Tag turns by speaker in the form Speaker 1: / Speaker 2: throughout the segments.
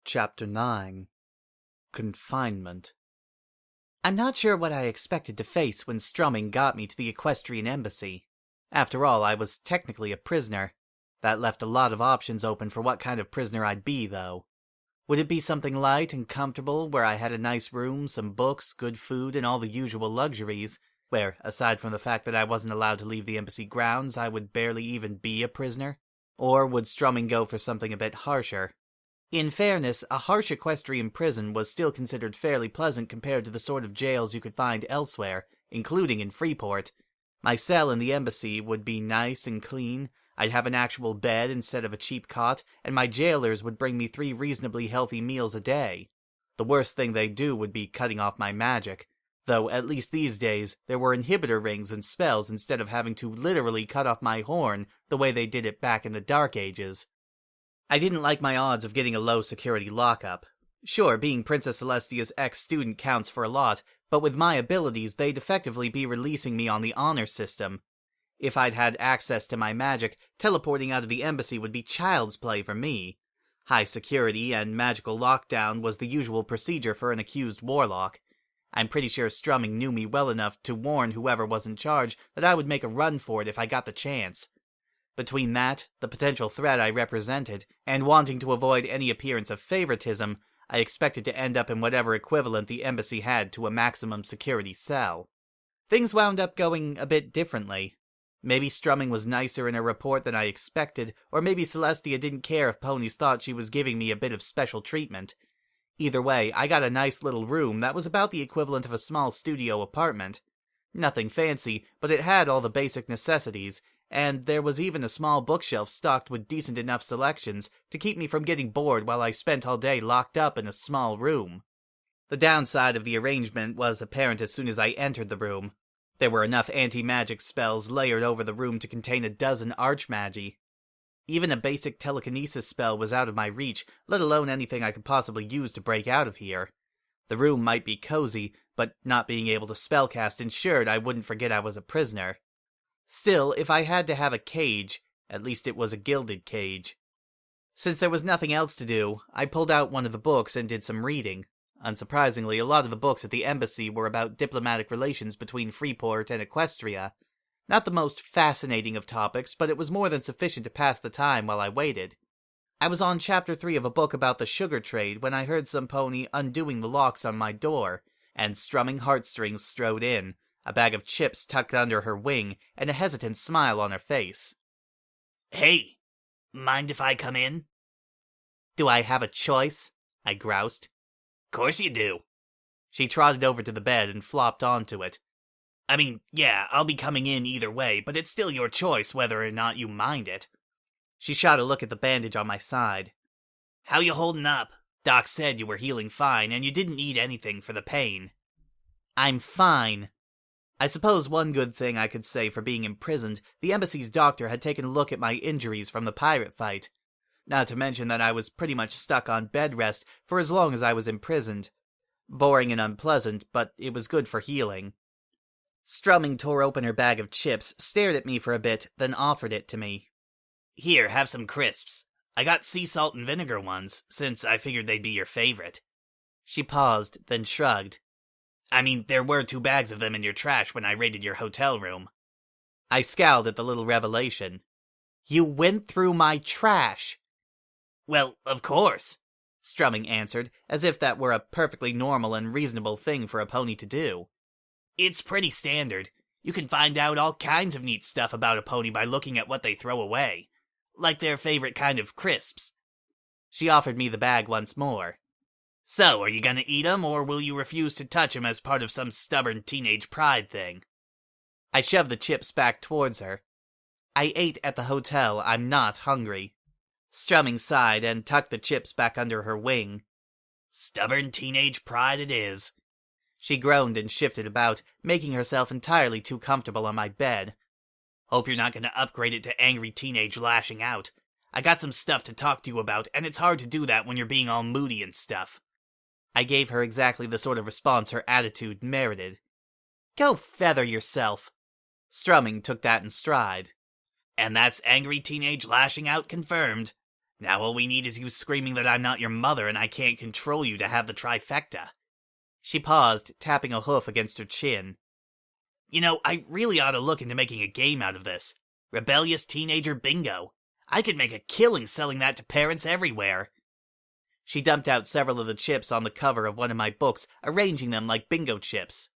Speaker 1: Chapter 9 Confinement. I'm not sure what I expected to face when Strumming got me to the Equestrian Embassy. After all, I was technically a prisoner. That left a lot of options open for what kind of prisoner I'd be, though. Would it be something light and comfortable, where I had a nice room, some books, good food, and all the usual luxuries, where, aside from the fact that I wasn't allowed to leave the embassy grounds, I would barely even be a prisoner? Or would Strumming go for something a bit harsher? In fairness, a harsh equestrian prison was still considered fairly pleasant compared to the sort of jails you could find elsewhere, including in Freeport. My cell in the embassy would be nice and clean, I'd have an actual bed instead of a cheap cot, and my jailers would bring me 3 reasonably healthy meals a day. The worst thing they'd do would be cutting off my magic, though at least these days there were inhibitor rings and spells instead of having to literally cut off my horn the way they did it back in the Dark Ages. I didn't like my odds of getting a low-security lockup. Sure, being Princess Celestia's ex-student counts for a lot, but with my abilities, they'd effectively be releasing me on the honor system. If I'd had access to my magic, teleporting out of the embassy would be child's play for me. High security and magical lockdown was the usual procedure for an accused warlock. I'm pretty sure Strumming knew me well enough to warn whoever was in charge that I would make a run for it if I got the chance. Between that, the potential threat I represented, and wanting to avoid any appearance of favoritism, I expected to end up in whatever equivalent the embassy had to a maximum security cell. Things wound up going a bit differently. Maybe Strumming was nicer in her report than I expected, or maybe Celestia didn't care if ponies thought she was giving me a bit of special treatment. Either way, I got a nice little room that was about the equivalent of a small studio apartment. Nothing fancy, but it had all the basic necessities, and there was even a small bookshelf stocked with decent enough selections to keep me from getting bored while I spent all day locked up in a small room. The downside of the arrangement was apparent as soon as I entered the room. There were enough anti-magic spells layered over the room to contain a dozen archmagi. Even a basic telekinesis spell was out of my reach, let alone anything I could possibly use to break out of here. The room might be cozy, but not being able to spellcast ensured I wouldn't forget I was a prisoner. Still, if I had to have a cage, at least it was a gilded cage. Since there was nothing else to do, I pulled out one of the books and did some reading. Unsurprisingly, a lot of the books at the embassy were about diplomatic relations between Freeport and Equestria. Not the most fascinating of topics, but it was more than sufficient to pass the time while I waited. I was on chapter 3 of a book about the sugar trade when I heard somepony undoing the locks on my door, and Strumming Heartstrings strode in, a bag of chips tucked under her wing, and a hesitant smile on her face.
Speaker 2: "Hey, mind if I come in?"
Speaker 1: "Do I have a choice?" I groused.
Speaker 2: "Course you do."
Speaker 1: She trotted over to the bed and flopped onto it.
Speaker 2: "I mean, yeah, I'll be coming in either way, but it's still your choice whether or not you mind it."
Speaker 1: She shot a look at the bandage on my side.
Speaker 2: "How you holding up? Doc said you were healing fine and you didn't need anything for the pain."
Speaker 1: "I'm fine." I suppose one good thing I could say for being imprisoned, the embassy's doctor had taken a look at my injuries from the pirate fight. Not to mention that I was pretty much stuck on bed rest for as long as I was imprisoned. Boring and unpleasant, but it was good for healing. Strumming tore open her bag of chips, stared at me for a bit, then offered it to me.
Speaker 2: "Here, have some crisps. I got sea salt and vinegar ones, since I figured they'd be your favorite."
Speaker 1: She paused, then shrugged.
Speaker 2: "I mean, there were 2 bags of them in your trash when I raided your hotel room."
Speaker 1: I scowled at the little revelation. "You went through my trash!"
Speaker 2: "Well, of course,"
Speaker 1: Strumming answered, as if that were a perfectly normal and reasonable thing for a pony to do.
Speaker 2: "It's pretty standard. You can find out all kinds of neat stuff about a pony by looking at what they throw away. Like their favorite kind of crisps."
Speaker 1: She offered me the bag once more.
Speaker 2: "So, are you gonna eat 'em, or will you refuse to touch 'em as part of some stubborn teenage pride thing?"
Speaker 1: I shoved the chips back towards her. "I ate at the hotel. I'm not hungry." Strumming sighed and tucked the chips back under her wing.
Speaker 2: "Stubborn teenage pride it is."
Speaker 1: She groaned and shifted about, making herself entirely too comfortable on my bed.
Speaker 2: "Hope you're not gonna upgrade it to angry teenage lashing out. I got some stuff to talk to you about, and it's hard to do that when you're being all moody and stuff."
Speaker 1: I gave her exactly the sort of response her attitude merited. "Go feather yourself." Strumming took that in stride.
Speaker 2: "And that's angry teenage lashing out confirmed. Now all we need is you screaming that I'm not your mother and I can't control you to have the trifecta.
Speaker 1: She paused, tapping a hoof against her chin.
Speaker 2: You know, I really ought to look into making a game out of this. Rebellious teenager bingo. I could make a killing selling that to parents everywhere.
Speaker 1: She dumped out several of the chips on the cover of one of my books, arranging them like bingo chips.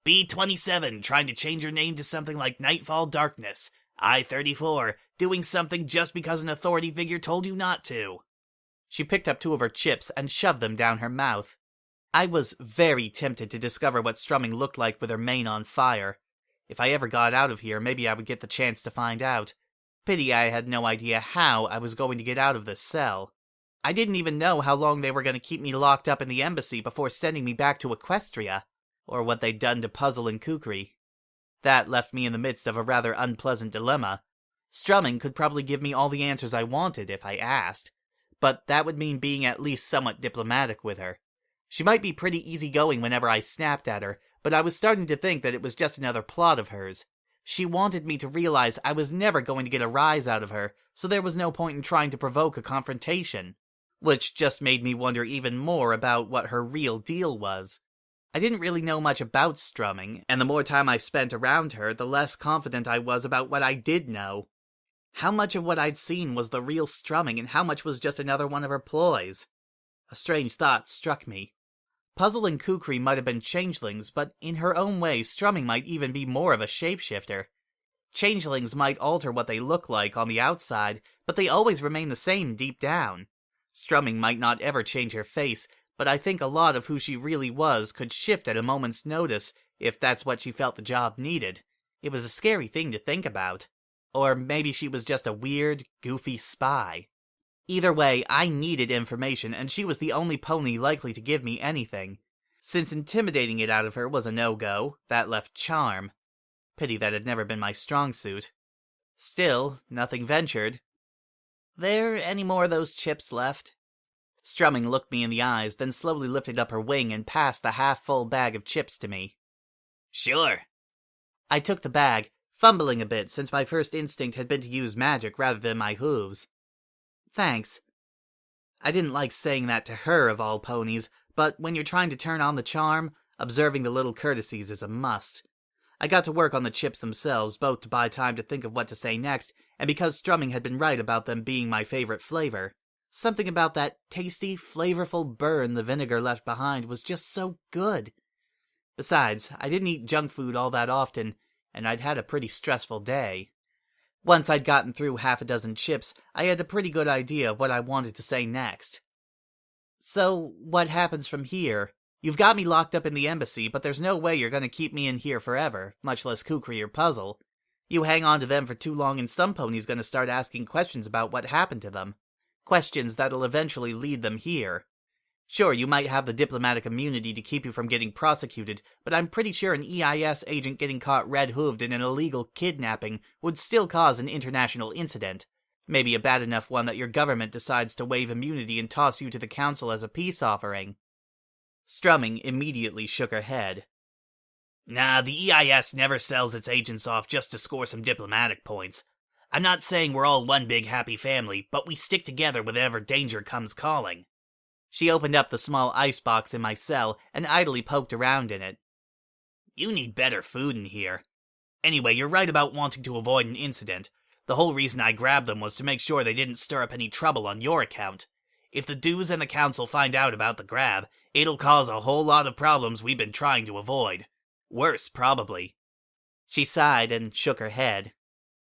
Speaker 2: B27, trying to change your name to something like Nightfall Darkness. I-34, doing something just because an authority figure told you not to.
Speaker 1: She picked up 2 of her chips and shoved them down her mouth. I was very tempted to discover what Strumming looked like with her mane on fire. If I ever got out of here, maybe I would get the chance to find out. Pity I had no idea how I was going to get out of this cell. I didn't even know how long they were going to keep me locked up in the embassy before sending me back to Equestria, or what they'd done to Puzzle and Kukri. That left me in the midst of a rather unpleasant dilemma. Strumming could probably give me all the answers I wanted if I asked, but that would mean being at least somewhat diplomatic with her. She might be pretty easygoing whenever I snapped at her, but I was starting to think that it was just another plot of hers. She wanted me to realize I was never going to get a rise out of her, so there was no point in trying to provoke a confrontation. Which just made me wonder even more about what her real deal was. I didn't really know much about Strumming, and the more time I spent around her, the less confident I was about what I did know. How much of what I'd seen was the real Strumming, and how much was just another one of her ploys? A strange thought struck me. Puzzle and Kukri might have been changelings, but in her own way, Strumming might even be more of a shapeshifter. Changelings might alter what they look like on the outside, but they always remain the same deep down. Strumming might not ever change her face, but I think a lot of who she really was could shift at a moment's notice, if that's what she felt the job needed. It was a scary thing to think about. Or maybe she was just a weird, goofy spy. Either way, I needed information, and she was the only pony likely to give me anything. Since intimidating it out of her was a no-go, that left charm. Pity that had never been my strong suit. Still, nothing ventured. There any more of those chips left? Strumming looked me in the eyes, then slowly lifted up her wing and passed the half-full bag of chips to me.
Speaker 2: Sure.
Speaker 1: I took the bag, fumbling a bit since my first instinct had been to use magic rather than my hooves. Thanks. I didn't like saying that to her, of all ponies, but when you're trying to turn on the charm, observing the little courtesies is a must. I got to work on the chips themselves, both to buy time to think of what to say next, and because Strumming had been right about them being my favorite flavor. Something about that tasty, flavorful burn the vinegar left behind was just so good. Besides, I didn't eat junk food all that often, and I'd had a pretty stressful day. Once I'd gotten through half a dozen chips, I had a pretty good idea of what I wanted to say next. So, what happens from here? You've got me locked up in the embassy, but there's no way you're going to keep me in here forever, much less Kukri or Puzzle. You hang on to them for too long and somepony's going to start asking questions about what happened to them. Questions that'll eventually lead them here. Sure, you might have the diplomatic immunity to keep you from getting prosecuted, but I'm pretty sure an EIS agent getting caught red-hooved in an illegal kidnapping would still cause an international incident. Maybe a bad enough one that your government decides to waive immunity and toss you to the council as a peace offering. Strumming immediately shook her head.
Speaker 2: Nah, the EIS never sells its agents off just to score some diplomatic points. I'm not saying we're all one big happy family, but we stick together whenever danger comes calling.
Speaker 1: She opened up the small icebox in my cell and idly poked around in it.
Speaker 2: You need better food in here. Anyway, you're right about wanting to avoid an incident. The whole reason I grabbed them was to make sure they didn't stir up any trouble on your account. If the dues and the council find out about the grab, it'll cause a whole lot of problems we've been trying to avoid. Worse, probably.
Speaker 1: She sighed and shook her head.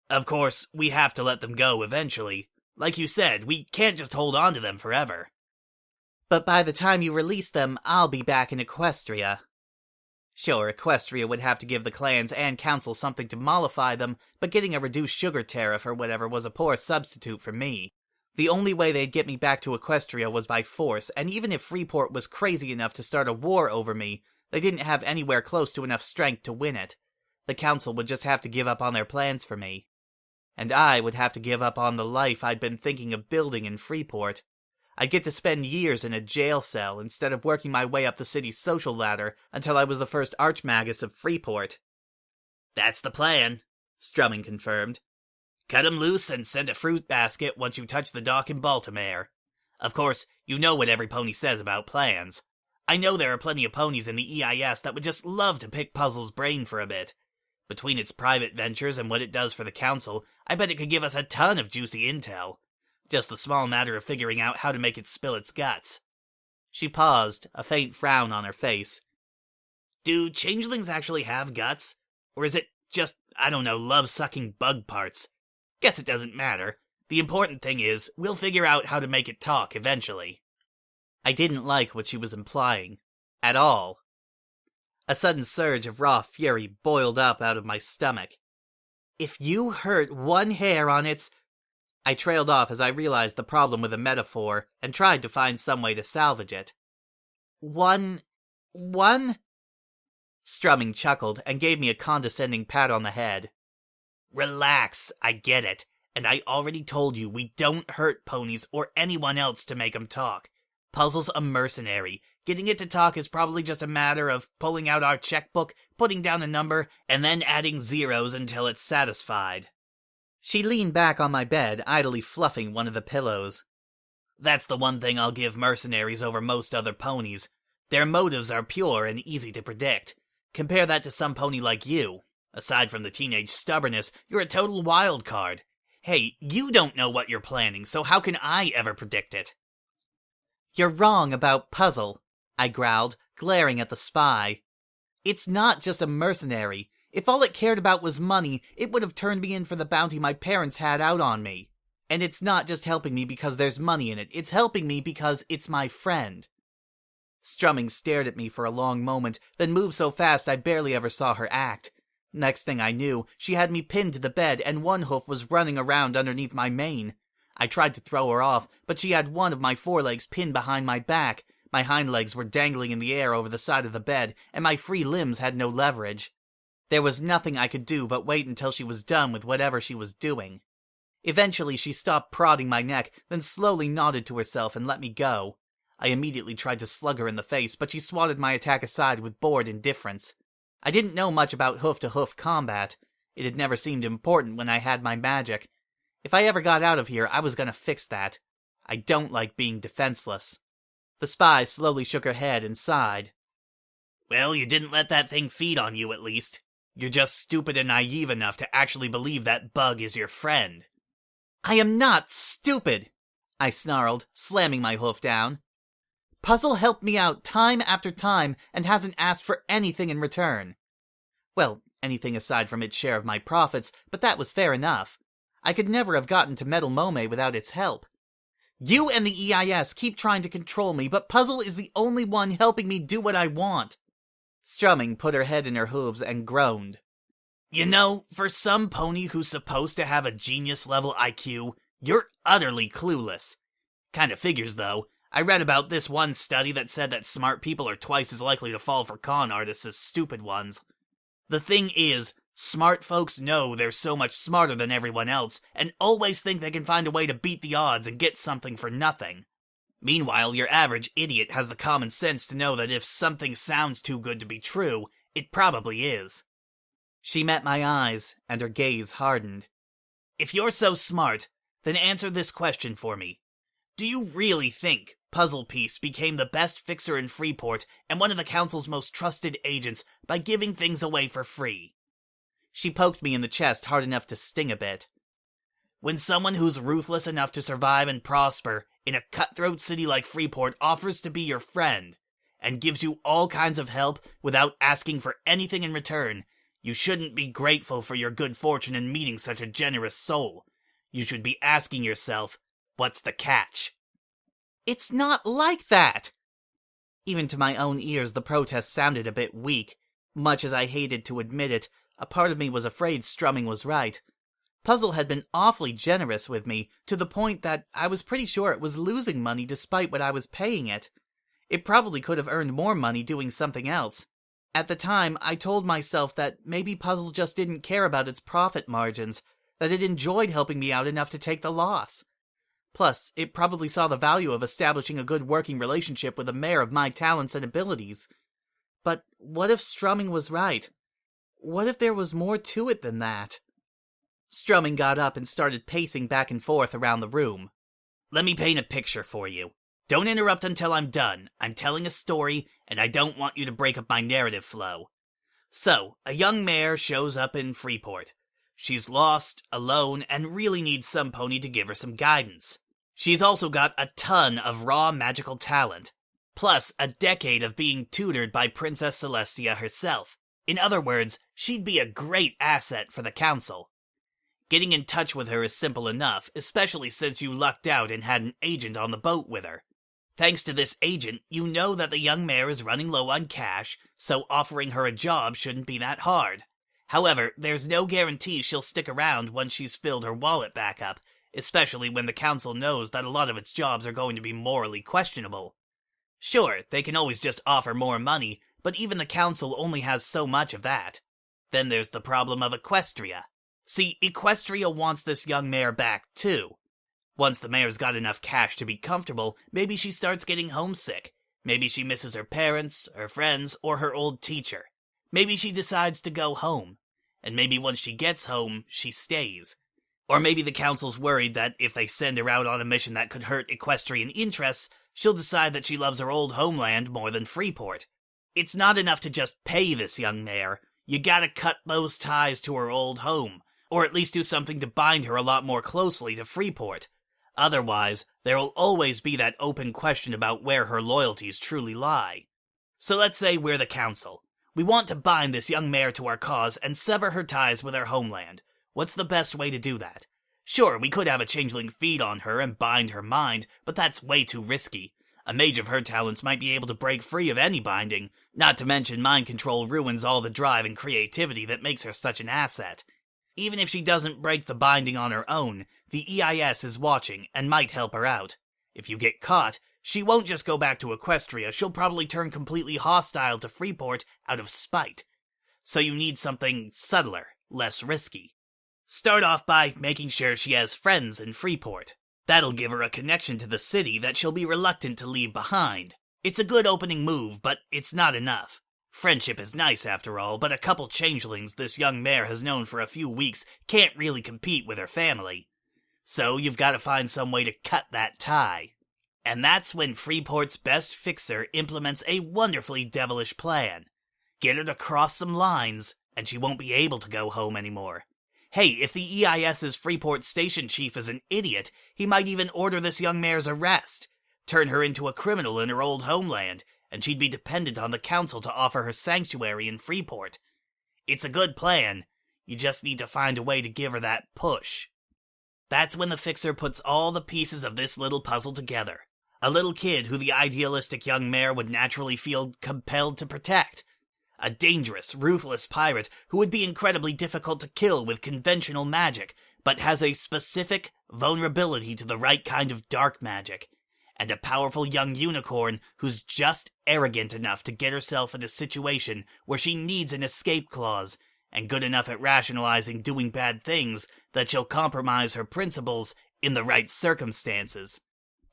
Speaker 2: Of course, we have to let them go eventually. Like you said, we can't just hold on to them forever.
Speaker 1: But by the time you release them, I'll be back in Equestria. Sure, Equestria would have to give the clans and council something to mollify them, but getting a reduced sugar tariff or whatever was a poor substitute for me. The only way they'd get me back to Equestria was by force, and even if Freeport was crazy enough to start a war over me, they didn't have anywhere close to enough strength to win it. The council would just have to give up on their plans for me. And I would have to give up on the life I'd been thinking of building in Freeport. I'd get to spend years in a jail cell instead of working my way up the city's social ladder until I was the first Archmagus of Freeport.
Speaker 2: That's the plan,
Speaker 1: Strumming confirmed.
Speaker 2: Cut 'em loose and send a fruit basket once you touch the dock in Baltimore. Of course, you know what every pony says about plans. I know there are plenty of ponies in the EIS that would just love to pick Puzzle's brain for a bit. Between its private ventures and what it does for the council, I bet it could give us a ton of juicy intel. Just the small matter of figuring out how to make it spill its guts.
Speaker 1: She paused, a faint frown on her face.
Speaker 2: Do changelings actually have guts? Or is it just, I don't know, love-sucking bug parts? Guess it doesn't matter. The important thing is, we'll figure out how to make it talk eventually.
Speaker 1: I didn't like what she was implying. At all. A sudden surge of raw fury boiled up out of my stomach. If you hurt one hair on its... I trailed off as I realized the problem with the metaphor and tried to find some way to salvage it. One? Strumming chuckled and gave me a condescending pat on the head.
Speaker 2: Relax, I get it. And I already told you we don't hurt ponies or anyone else to make them talk. Puzzle's a mercenary. Getting it to talk is probably just a matter of pulling out our checkbook, putting down a number, and then adding zeros until it's satisfied.
Speaker 1: She leaned back on my bed, idly fluffing one of the pillows.
Speaker 2: That's the one thing I'll give mercenaries over most other ponies. Their motives are pure and easy to predict. Compare that to some pony like you. Aside from the teenage stubbornness, you're a total wild card. Hey, you don't know what you're planning, so how can I ever predict it?
Speaker 1: You're wrong about Puzzle, I growled, glaring at the spy. It's not just a mercenary. If all it cared about was money, it would have turned me in for the bounty my parents had out on me. And it's not just helping me because there's money in it, it's helping me because it's my friend. Strumming stared at me for a long moment, then moved so fast I barely ever saw her act. Next thing I knew, she had me pinned to the bed and one hoof was running around underneath my mane. I tried to throw her off, but she had one of my forelegs pinned behind my back. My hind legs were dangling in the air over the side of the bed, and my free limbs had no leverage. There was nothing I could do but wait until she was done with whatever she was doing. Eventually she stopped prodding my neck, then slowly nodded to herself and let me go. I immediately tried to slug her in the face, but she swatted my attack aside with bored indifference. I didn't know much about hoof-to-hoof combat. It had never seemed important when I had my magic. If I ever got out of here, I was gonna fix that. I don't like being defenseless. The spy slowly shook her head and sighed.
Speaker 2: Well, you didn't let that thing feed on you, at least. You're just stupid and naive enough to actually believe that bug is your friend.
Speaker 1: I am not stupid, I snarled, slamming my hoof down. Puzzle helped me out time after time and hasn't asked for anything in return. Well, anything aside from its share of my profits, but that was fair enough. I could never have gotten to Metal Mome without its help. You and the EIS keep trying to control me, but Puzzle is the only one helping me do what I want. Strumming put her head in her hooves and groaned.
Speaker 2: You know, for some pony who's supposed to have a genius-level IQ, you're utterly clueless. Kinda figures, though. I read about this one study that said that smart people are twice as likely to fall for con artists as stupid ones. The thing is, smart folks know they're so much smarter than everyone else, and always think they can find a way to beat the odds and get something for nothing. Meanwhile, your average idiot has the common sense to know that if something sounds too good to be true, it probably is.
Speaker 1: She met my eyes, and her gaze hardened.
Speaker 2: If you're so smart, then answer this question for me. Do you really think Puzzle Piece became the best fixer in Freeport and one of the council's most trusted agents by giving things away for free?
Speaker 1: She poked me in the chest hard enough to sting a bit.
Speaker 2: When someone who's ruthless enough to survive and prosper in a cutthroat city like Freeport offers to be your friend and gives you all kinds of help without asking for anything in return, you shouldn't be grateful for your good fortune in meeting such a generous soul. You should be asking yourself, what's the catch?
Speaker 1: It's not like that! Even to my own ears, the protest sounded a bit weak. Much as I hated to admit it, a part of me was afraid Strumming was right. Puzzle had been awfully generous with me, to the point that I was pretty sure it was losing money despite what I was paying it. It probably could have earned more money doing something else. At the time, I told myself that maybe Puzzle just didn't care about its profit margins, that it enjoyed helping me out enough to take the loss. Plus, it probably saw the value of establishing a good working relationship with a mare of my talents and abilities. But what if Strumming was right? What if there was more to it than that? Strumming got up and started pacing back and forth around the room.
Speaker 2: Let me paint a picture for you. Don't interrupt until I'm done. I'm telling a story, and I don't want you to break up my narrative flow. So, a young mare shows up in Freeport. She's lost, alone, and really needs somepony to give her some guidance. She's also got a ton of raw magical talent, plus a decade of being tutored by Princess Celestia herself. In other words, she'd be a great asset for the council. Getting in touch with her is simple enough, especially since you lucked out and had an agent on the boat with her. Thanks to this agent, you know that the young mare is running low on cash, so offering her a job shouldn't be that hard. However, there's no guarantee she'll stick around once she's filled her wallet back up, especially when the council knows that a lot of its jobs are going to be morally questionable. Sure, they can always just offer more money, but even the council only has so much of that. Then there's the problem of Equestria. See, Equestria wants this young mare back too. Once the mare's got enough cash to be comfortable, maybe she starts getting homesick. Maybe she misses her parents, her friends, or her old teacher. Maybe she decides to go home. And maybe once she gets home, she stays. Or maybe the council's worried that if they send her out on a mission that could hurt equestrian interests, she'll decide that she loves her old homeland more than Freeport. It's not enough to just pay this young mare. You gotta cut those ties to her old home, or at least do something to bind her a lot more closely to Freeport. Otherwise, there'll always be that open question about where her loyalties truly lie. So let's say we're the council. We want to bind this young mare to our cause and sever her ties with her homeland. What's the best way to do that? Sure, we could have a changeling feed on her and bind her mind, but that's way too risky. A mage of her talents might be able to break free of any binding, not to mention mind control ruins all the drive and creativity that makes her such an asset. Even if she doesn't break the binding on her own, the EIS is watching and might help her out. If you get caught, she won't just go back to Equestria, she'll probably turn completely hostile to Freeport out of spite. So you need something subtler, less risky. Start off by making sure she has friends in Freeport. That'll give her a connection to the city that she'll be reluctant to leave behind. It's a good opening move, but it's not enough. Friendship is nice after all, but a couple changelings this young mare has known for a few weeks can't really compete with her family. So you've got to find some way to cut that tie. And that's when Freeport's best fixer implements a wonderfully devilish plan. Get her to cross some lines, and she won't be able to go home anymore. Hey, if the EIS's Freeport station chief is an idiot, he might even order this young mare's arrest, turn her into a criminal in her old homeland, and she'd be dependent on the council to offer her sanctuary in Freeport. It's a good plan. You just need to find a way to give her that push. That's when the fixer puts all the pieces of this little puzzle together. A little kid who the idealistic young mare would naturally feel compelled to protect. A dangerous, ruthless pirate who would be incredibly difficult to kill with conventional magic, but has a specific vulnerability to the right kind of dark magic. And a powerful young unicorn who's just arrogant enough to get herself in a situation where she needs an escape clause, and good enough at rationalizing doing bad things that she'll compromise her principles in the right circumstances.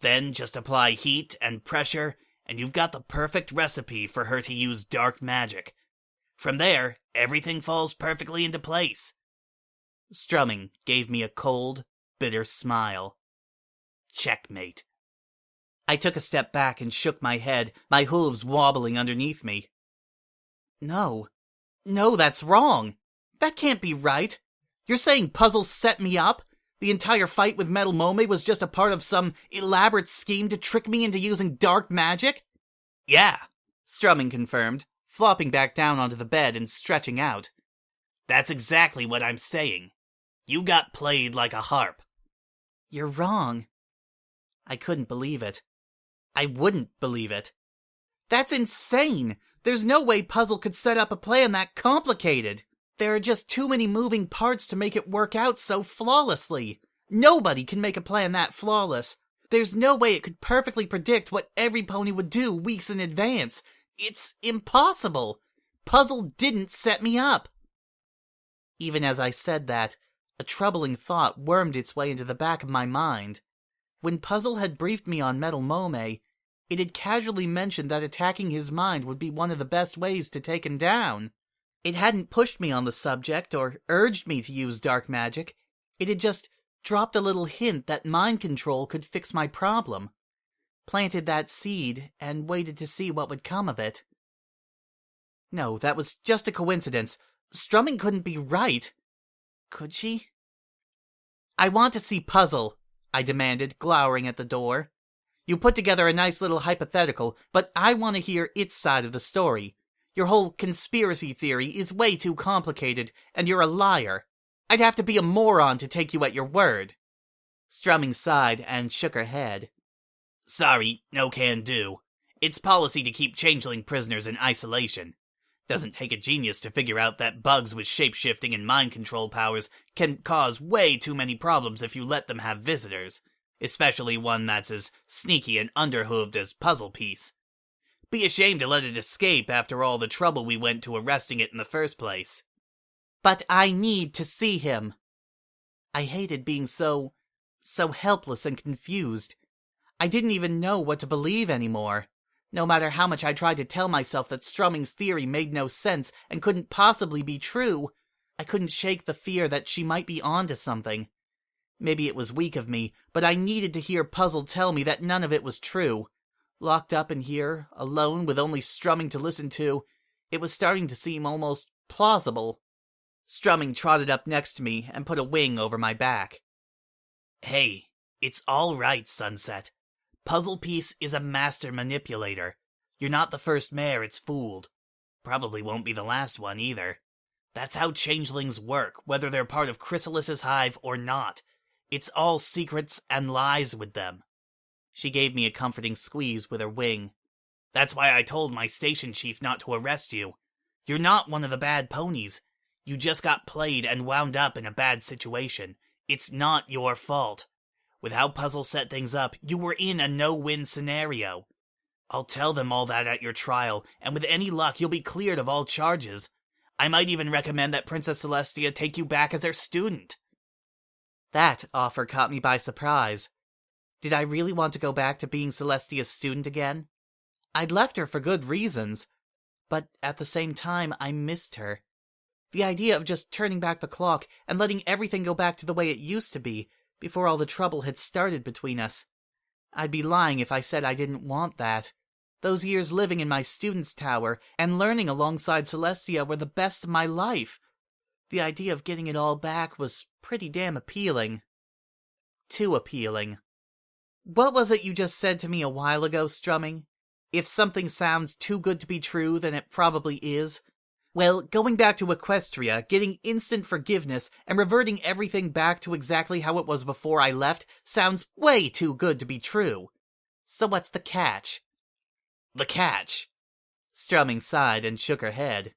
Speaker 2: Then just apply heat and pressure, and you've got the perfect recipe for her to use dark magic. From there, everything falls perfectly into place. Strumming gave me a cold, bitter smile. Checkmate. I took a step back and shook my head, my hooves wobbling underneath me. No, that's wrong. That can't be right. You're saying puzzles set me up? The entire fight with Metal Mome was just a part of some elaborate scheme to trick me into using dark magic? Yeah,
Speaker 1: Strumming confirmed, flopping back down onto the bed and stretching out.
Speaker 2: That's exactly what I'm saying. You got played like a harp.
Speaker 1: You're wrong. I couldn't believe it. I wouldn't believe it. That's insane! There's no way Puzzle could set up a plan that complicated. There are just too many moving parts to make it work out so flawlessly. Nobody can make a plan that flawless. There's no way it could perfectly predict what every pony would do weeks in advance. It's impossible. Puzzle didn't set me up. Even as I said that, a troubling thought wormed its way into the back of my mind. When Puzzle had briefed me on Metal Mome, it had casually mentioned that attacking his mind would be one of the best ways to take him down. It hadn't pushed me on the subject or urged me to use dark magic. It had just dropped a little hint that mind control could fix my problem. Planted that seed and waited to see what would come of it. No, that was just a coincidence. Strumming couldn't be right. Could she? I want to see Puzzle, I demanded, glowering at the door. You put together a nice little hypothetical, but I want to hear its side of the story. Your whole conspiracy theory is way too complicated, and you're a liar. I'd have to be a moron to take you at your word. Strumming sighed and shook her head.
Speaker 2: Sorry, no can do. It's policy to keep changeling prisoners in isolation. Doesn't take a genius to figure out that bugs with shape-shifting and mind control powers can cause way too many problems if you let them have visitors, especially one that's as sneaky and underhooved as Puzzle Piece. Be ashamed to let it escape after all the trouble we went to arresting it in the first place.
Speaker 1: But I need to see him. I hated being so helpless and confused. I didn't even know what to believe anymore. No matter how much I tried to tell myself that Strumming's theory made no sense and couldn't possibly be true, I couldn't shake the fear that she might be onto something. Maybe it was weak of me, but I needed to hear Puzzle tell me that none of it was true. Locked up in here, alone with only Strumming to listen to, it was starting to seem almost plausible. Strumming trotted up next to me and put a wing over my back.
Speaker 2: Hey, it's all right, Sunset. Puzzle Piece is a master manipulator. You're not the first mare it's fooled. Probably won't be the last one either. That's how changelings work, whether they're part of Chrysalis's hive or not. It's all secrets and lies with them.
Speaker 1: She gave me a comforting squeeze with her wing.
Speaker 2: That's why I told my station chief not to arrest you. You're not one of the bad ponies. You just got played and wound up in a bad situation. It's not your fault. With how Puzzle set things up, you were in a no-win scenario. I'll tell them all that at your trial, and with any luck, you'll be cleared of all charges. I might even recommend that Princess Celestia take you back as her student.
Speaker 1: That offer caught me by surprise. Did I really want to go back to being Celestia's student again? I'd left her for good reasons, but at the same time, I missed her. The idea of just turning back the clock and letting everything go back to the way it used to be, before all the trouble had started between us. I'd be lying if I said I didn't want that. Those years living in my student's tower and learning alongside Celestia were the best of my life. The idea of getting it all back was pretty damn appealing. Too appealing. What was it you just said to me a while ago, Strumming? If something sounds too good to be true, then it probably is. Well, going back to Equestria, getting instant forgiveness, and reverting everything back to exactly how it was before I left sounds way too good to be true. So what's the catch?
Speaker 2: The catch?
Speaker 1: Strumming sighed and shook her head.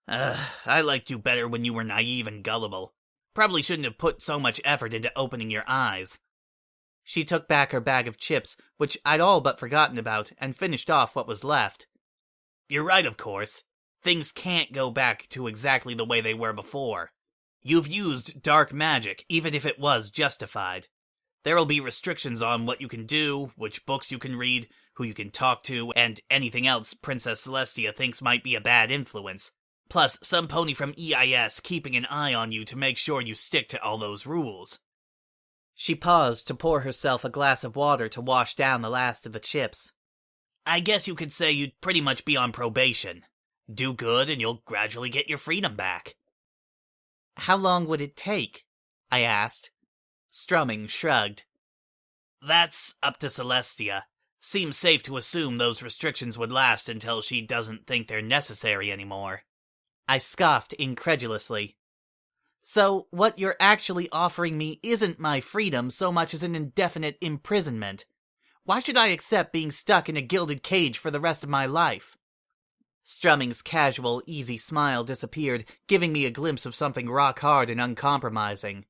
Speaker 2: I liked you better when you were naive and gullible. Probably shouldn't have put so much effort into opening your eyes.
Speaker 1: She took back her bag of chips, which I'd all but forgotten about, and finished off what was left.
Speaker 2: You're right, of course. Things can't go back to exactly the way they were before. You've used dark magic, even if it was justified. There'll be restrictions on what you can do, which books you can read, who you can talk to, and anything else Princess Celestia thinks might be a bad influence. Plus, some pony from EIS keeping an eye on you to make sure you stick to all those rules.
Speaker 1: She paused to pour herself a glass of water to wash down the last of the chips.
Speaker 2: I guess you could say you'd pretty much be on probation. Do good and you'll gradually get your freedom back.
Speaker 1: How long would it take? I asked. Strumming shrugged.
Speaker 2: That's up to Celestia. Seems safe to assume those restrictions would last until she doesn't think they're necessary anymore.
Speaker 1: I scoffed incredulously. So what you're actually offering me isn't my freedom so much as an indefinite imprisonment. Why should I accept being stuck in a gilded cage for the rest of my life? Strumming's casual, easy smile disappeared, giving me a glimpse of something rock-hard and uncompromising.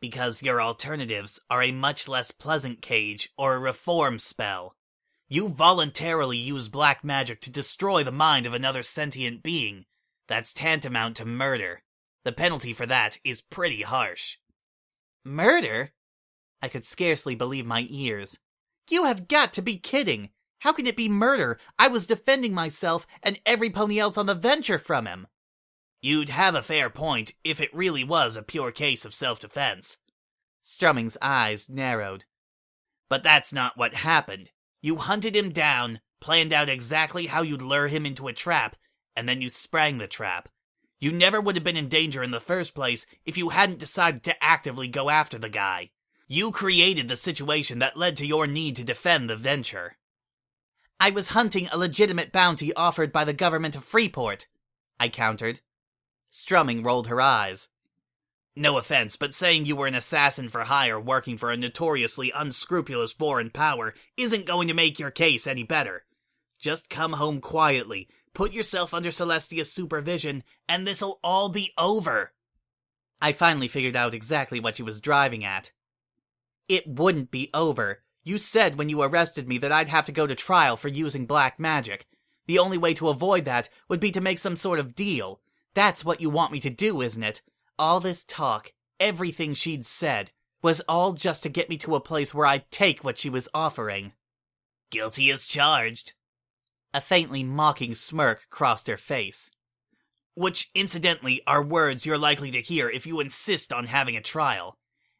Speaker 2: Because your alternatives are a much less pleasant cage or a reform spell. You voluntarily use black magic to destroy the mind of another sentient being. That's tantamount to murder. The penalty for that is pretty harsh.
Speaker 1: Murder? I could scarcely believe my ears. You have got to be kidding! How can it be murder? I was defending myself and every pony else on the venture from him.
Speaker 2: You'd have a fair point if it really was a pure case of self-defense.
Speaker 1: Strumming's eyes narrowed.
Speaker 2: But that's not what happened. You hunted him down, planned out exactly how you'd lure him into a trap, and then you sprang the trap. You never would have been in danger in the first place if you hadn't decided to actively go after the guy. You created the situation that led to your need to defend the venture.
Speaker 1: I was hunting a legitimate bounty offered by the government of Freeport, I countered. Strumming rolled her eyes.
Speaker 2: No offense, but saying you were an assassin for hire working for a notoriously unscrupulous foreign power isn't going to make your case any better. Just come home quietly, put yourself under Celestia's supervision, and this'll all be over.
Speaker 1: I finally figured out exactly what she was driving at. It wouldn't be over. You said when you arrested me that I'd have to go to trial for using black magic. The only way to avoid that would be to make some sort of deal. That's what you want me to do, isn't it? All this talk, everything she'd said, was all just to get me to a place where I'd take what she was offering.
Speaker 2: Guilty as charged.
Speaker 1: A faintly mocking smirk crossed her face.
Speaker 2: Which, incidentally, are words you're likely to hear if you insist on having a trial.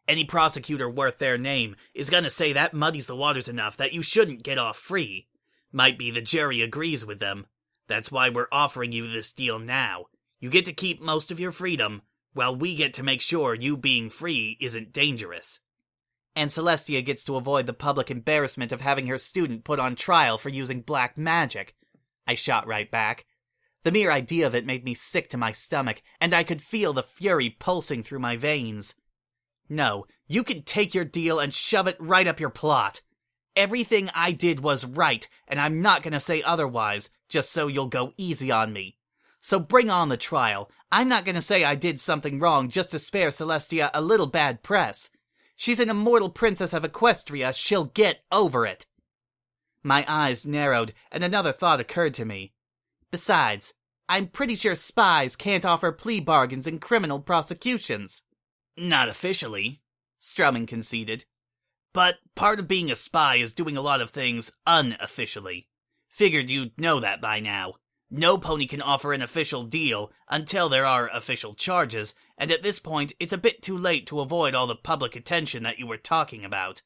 Speaker 2: Any prosecutor worth their name is gonna say that muddies the waters enough that you shouldn't get off free. Might be the jury agrees with them. That's why we're offering you this deal now. You get to keep most of your freedom, while we get to make sure you being free isn't dangerous.
Speaker 1: And Celestia gets to avoid the public embarrassment of having her student put on trial for using black magic. I shot right back. The mere idea of it made me sick to my stomach, and I could feel the fury pulsing through my veins. No, you can take your deal and shove it right up your plot. Everything I did was right, and I'm not gonna say otherwise, just so you'll go easy on me. So bring on the trial. I'm not gonna say I did something wrong just to spare Celestia a little bad press. She's an immortal Princess of Equestria. She'll get over it. My eyes narrowed, and another thought occurred to me. Besides, I'm pretty sure spies can't offer plea bargains in criminal prosecutions.
Speaker 2: Not officially,
Speaker 1: Strumming conceded.
Speaker 2: But part of being a spy is doing a lot of things unofficially. Figured you'd know that by now. No pony can offer an official deal until there are official charges, and at this point it's a bit too late to avoid all the public attention that you were talking about.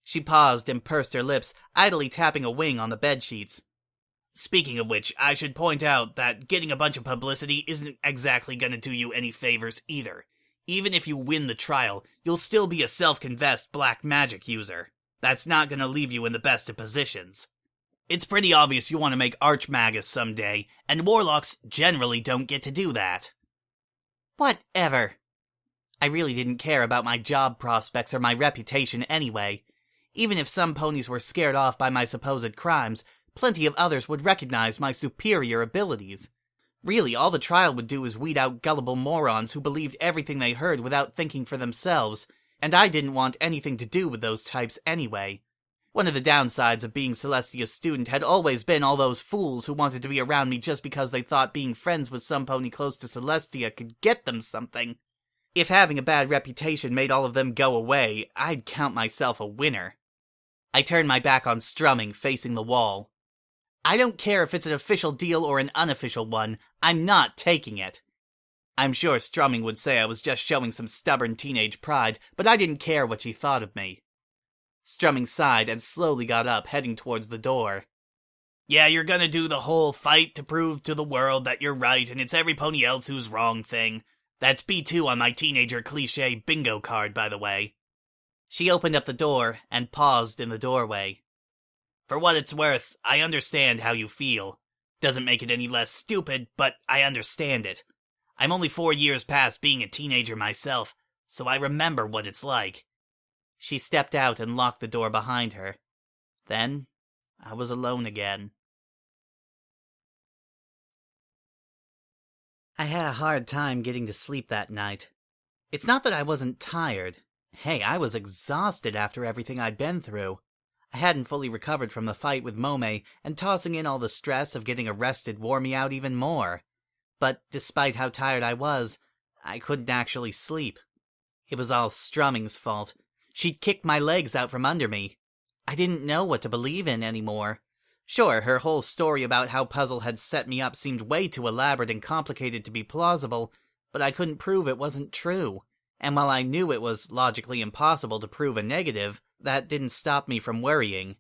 Speaker 1: She paused and pursed her lips, idly tapping a wing on the bedsheets.
Speaker 2: Speaking of which, I should point out that getting a bunch of publicity isn't exactly gonna do you any favors either. Even if you win the trial, you'll still be a self-confessed black magic user. That's not gonna leave you in the best of positions. It's pretty obvious you want to make Archmagus someday, and warlocks generally don't get to do that.
Speaker 1: Whatever. I really didn't care about my job prospects or my reputation anyway. Even if some ponies were scared off by my supposed crimes, plenty of others would recognize my superior abilities. Really, all the trial would do is weed out gullible morons who believed everything they heard without thinking for themselves, and I didn't want anything to do with those types anyway. One of the downsides of being Celestia's student had always been all those fools who wanted to be around me just because they thought being friends with some pony close to Celestia could get them something. If having a bad reputation made all of them go away, I'd count myself a winner. I turned my back on Strumming, facing the wall. I don't care if it's an official deal or an unofficial one, I'm not taking it. I'm sure Strumming would say I was just showing some stubborn teenage pride, but I didn't care what she thought of me. Strumming sighed and slowly got up, heading towards the door.
Speaker 2: Yeah, you're gonna do the whole fight to prove to the world that you're right and it's every pony else who's wrong thing. That's B2 on my teenager cliché bingo card, by the way.
Speaker 1: She opened up the door and paused in the doorway.
Speaker 2: For what it's worth, I understand how you feel. Doesn't make it any less stupid, but I understand it. I'm only 4 years past being a teenager myself, so I remember what it's like.
Speaker 1: She stepped out and locked the door behind her. Then, I was alone again. I had a hard time getting to sleep that night. It's not that I wasn't tired. Hey, I was exhausted after everything I'd been through. I hadn't fully recovered from the fight with Mome, and tossing in all the stress of getting arrested wore me out even more. But despite how tired I was, I couldn't actually sleep. It was all Strumming's fault. She'd kicked my legs out from under me. I didn't know what to believe in anymore. Sure, her whole story about how Puzzle had set me up seemed way too elaborate and complicated to be plausible, but I couldn't prove it wasn't true. And while I knew it was logically impossible to prove a negative, that didn't stop me from worrying.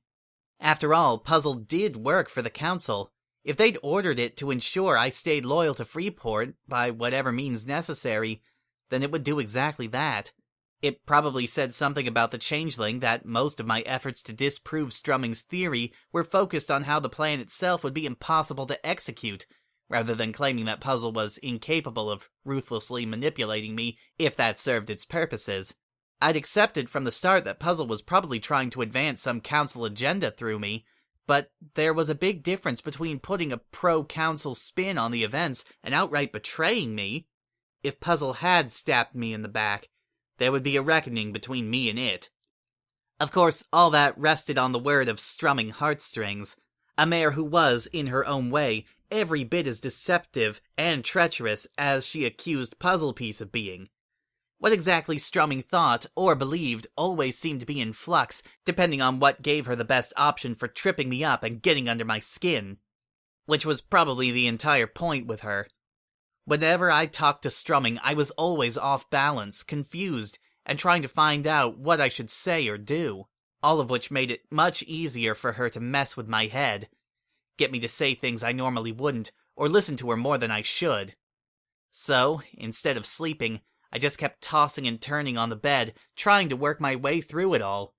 Speaker 1: After all, Puzzle did work for the Council. If they'd ordered it to ensure I stayed loyal to Freeport, by whatever means necessary, then it would do exactly that. It probably said something about the Changeling that most of my efforts to disprove Strumming's theory were focused on how the plan itself would be impossible to execute, rather than claiming that Puzzle was incapable of ruthlessly manipulating me if that served its purposes. I'd accepted from the start that Puzzle was probably trying to advance some Council agenda through me, but there was a big difference between putting a pro-Council spin on the events and outright betraying me. If Puzzle had stabbed me in the back, there would be a reckoning between me and it. Of course, all that rested on the word of Strumming heartstrings, a mare who was, in her own way, every bit as deceptive and treacherous as she accused Puzzle Piece of being. What exactly Strumming thought or believed always seemed to be in flux, depending on what gave her the best option for tripping me up and getting under my skin. Which was probably the entire point with her. Whenever I talked to Strumming, I was always off balance, confused, and trying to find out what I should say or do, all of which made it much easier for her to mess with my head, get me to say things I normally wouldn't, or listen to her more than I should. So, instead of sleeping, I just kept tossing and turning on the bed, trying to work my way through it all.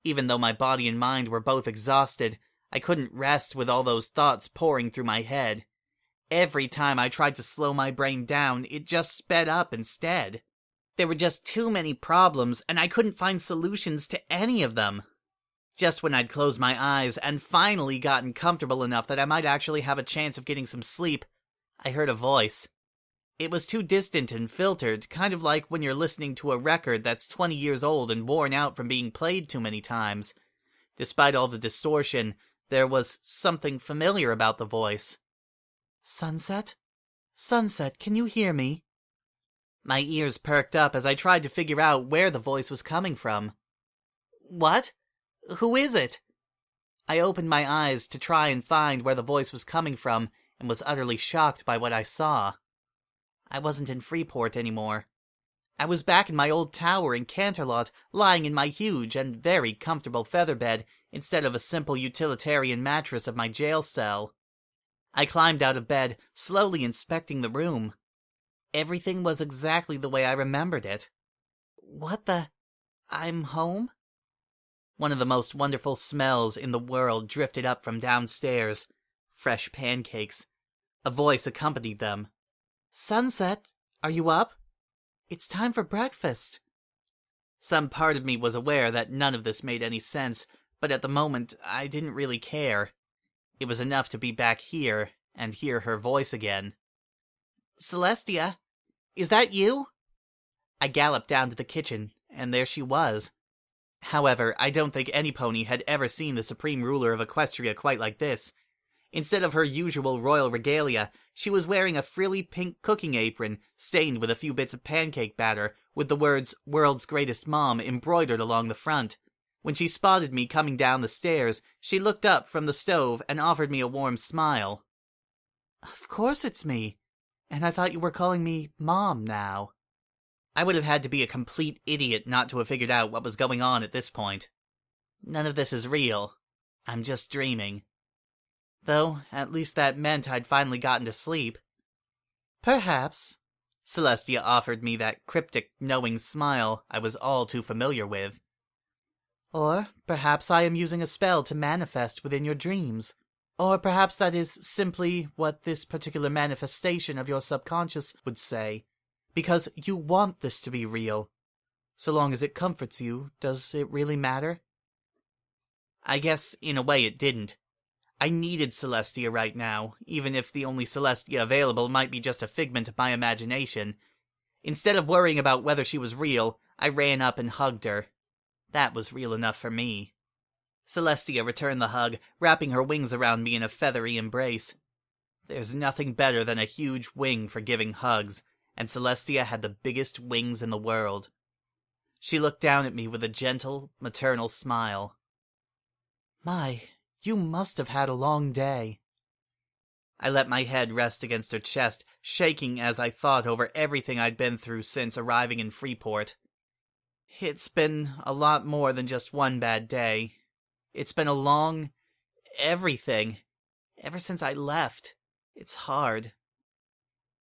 Speaker 1: Even though my body and mind were both exhausted, I couldn't rest with all those thoughts pouring through my head. Every time I tried to slow my brain down, it just sped up instead. There were just too many problems, and I couldn't find solutions to any of them. Just when I'd closed my eyes and finally gotten comfortable enough that I might actually have a chance of getting some sleep, I heard a voice. It was too distant and filtered, kind of like when you're listening to a record that's 20 years old and worn out from being played too many times. Despite all the distortion, there was something familiar about the voice. "Sunset? Sunset, can you hear me?" My ears perked up as I tried to figure out where the voice was coming from. What? Who is it? I opened my eyes to try and find where the voice was coming from and was utterly shocked by what I saw. I wasn't in Freeport anymore. I was back in my old tower in Canterlot, lying in my huge and very comfortable feather bed instead of a simple utilitarian mattress of my jail cell. I climbed out of bed, slowly inspecting the room. Everything was exactly the way I remembered it. What the... I'm home? One of the most wonderful smells in the world drifted up from downstairs. Fresh pancakes. A voice accompanied them. "Sunset, are you up? It's time for breakfast." Some part of me was aware that none of this made any sense, but at the moment I didn't really care. It was enough to be back here and hear her voice again. "Celestia, is that you?" I galloped down to the kitchen, and there she was. However, I don't think any pony had ever seen the supreme ruler of Equestria quite like this. Instead of her usual royal regalia, she was wearing a frilly pink cooking apron stained with a few bits of pancake batter, with the words "World's Greatest Mom" embroidered along the front. When she spotted me coming down the stairs, she looked up from the stove and offered me a warm smile. "Of course it's me. And I thought you were calling me Mom now." I would have had to be a complete idiot not to have figured out what was going on at this point. None of this is real. I'm just dreaming. Though, at least that meant I'd finally gotten to sleep. "Perhaps." Celestia offered me that cryptic, knowing smile I was all too familiar with. "Or perhaps I am using a spell to manifest within your dreams. Or perhaps that is simply what this particular manifestation of your subconscious would say. Because you want this to be real. So long as it comforts you, does it really matter?" I guess, in a way, it didn't. I needed Celestia right now, even if the only Celestia available might be just a figment of my imagination. Instead of worrying about whether she was real, I ran up and hugged her. That was real enough for me. Celestia returned the hug, wrapping her wings around me in a feathery embrace. There's nothing better than a huge wing for giving hugs, and Celestia had the biggest wings in the world. She looked down at me with a gentle, maternal smile. "My, You must have had a long day. I let my head rest against her chest, shaking as I thought over everything I'd been through since arriving in Freeport. It's been a lot more than just one bad day. It's been a long... everything. Ever since I left. It's hard.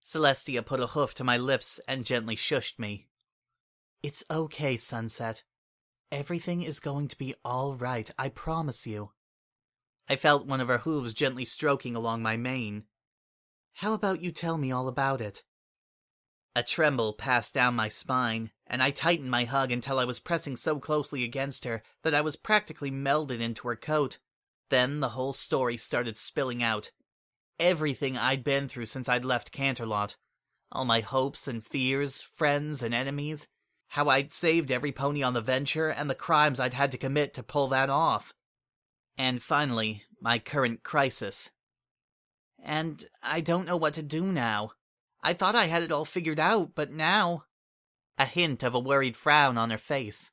Speaker 1: Celestia put a hoof to my lips and gently shushed me. It's okay, Sunset. Everything is going to be all right, I promise you. I felt one of her hooves gently stroking along my mane. How about you tell me all about it? A tremble passed down my spine, and I tightened my hug until I was pressing so closely against her that I was practically melded into her coat. Then the whole story started spilling out. Everything I'd been through since I'd left Canterlot. All my hopes and fears, friends and enemies. How I'd saved every pony on the venture, and the crimes I'd had to commit to pull that off. And finally, my current crisis. And I don't know what to do now. I thought I had it all figured out, but now... A hint of a worried frown on her face.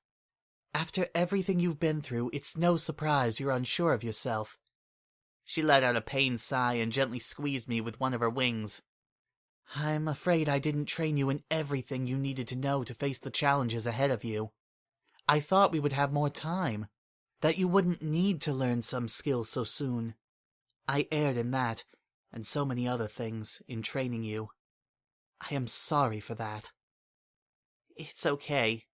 Speaker 1: After everything you've been through, it's no surprise you're unsure of yourself. She let out a pained sigh and gently squeezed me with one of her wings. I'm afraid I didn't train you in everything you needed to know to face the challenges ahead of you. I thought we would have more time, that you wouldn't need to learn some skills so soon. I erred in that, and so many other things, in training you. I am sorry for that. It's okay.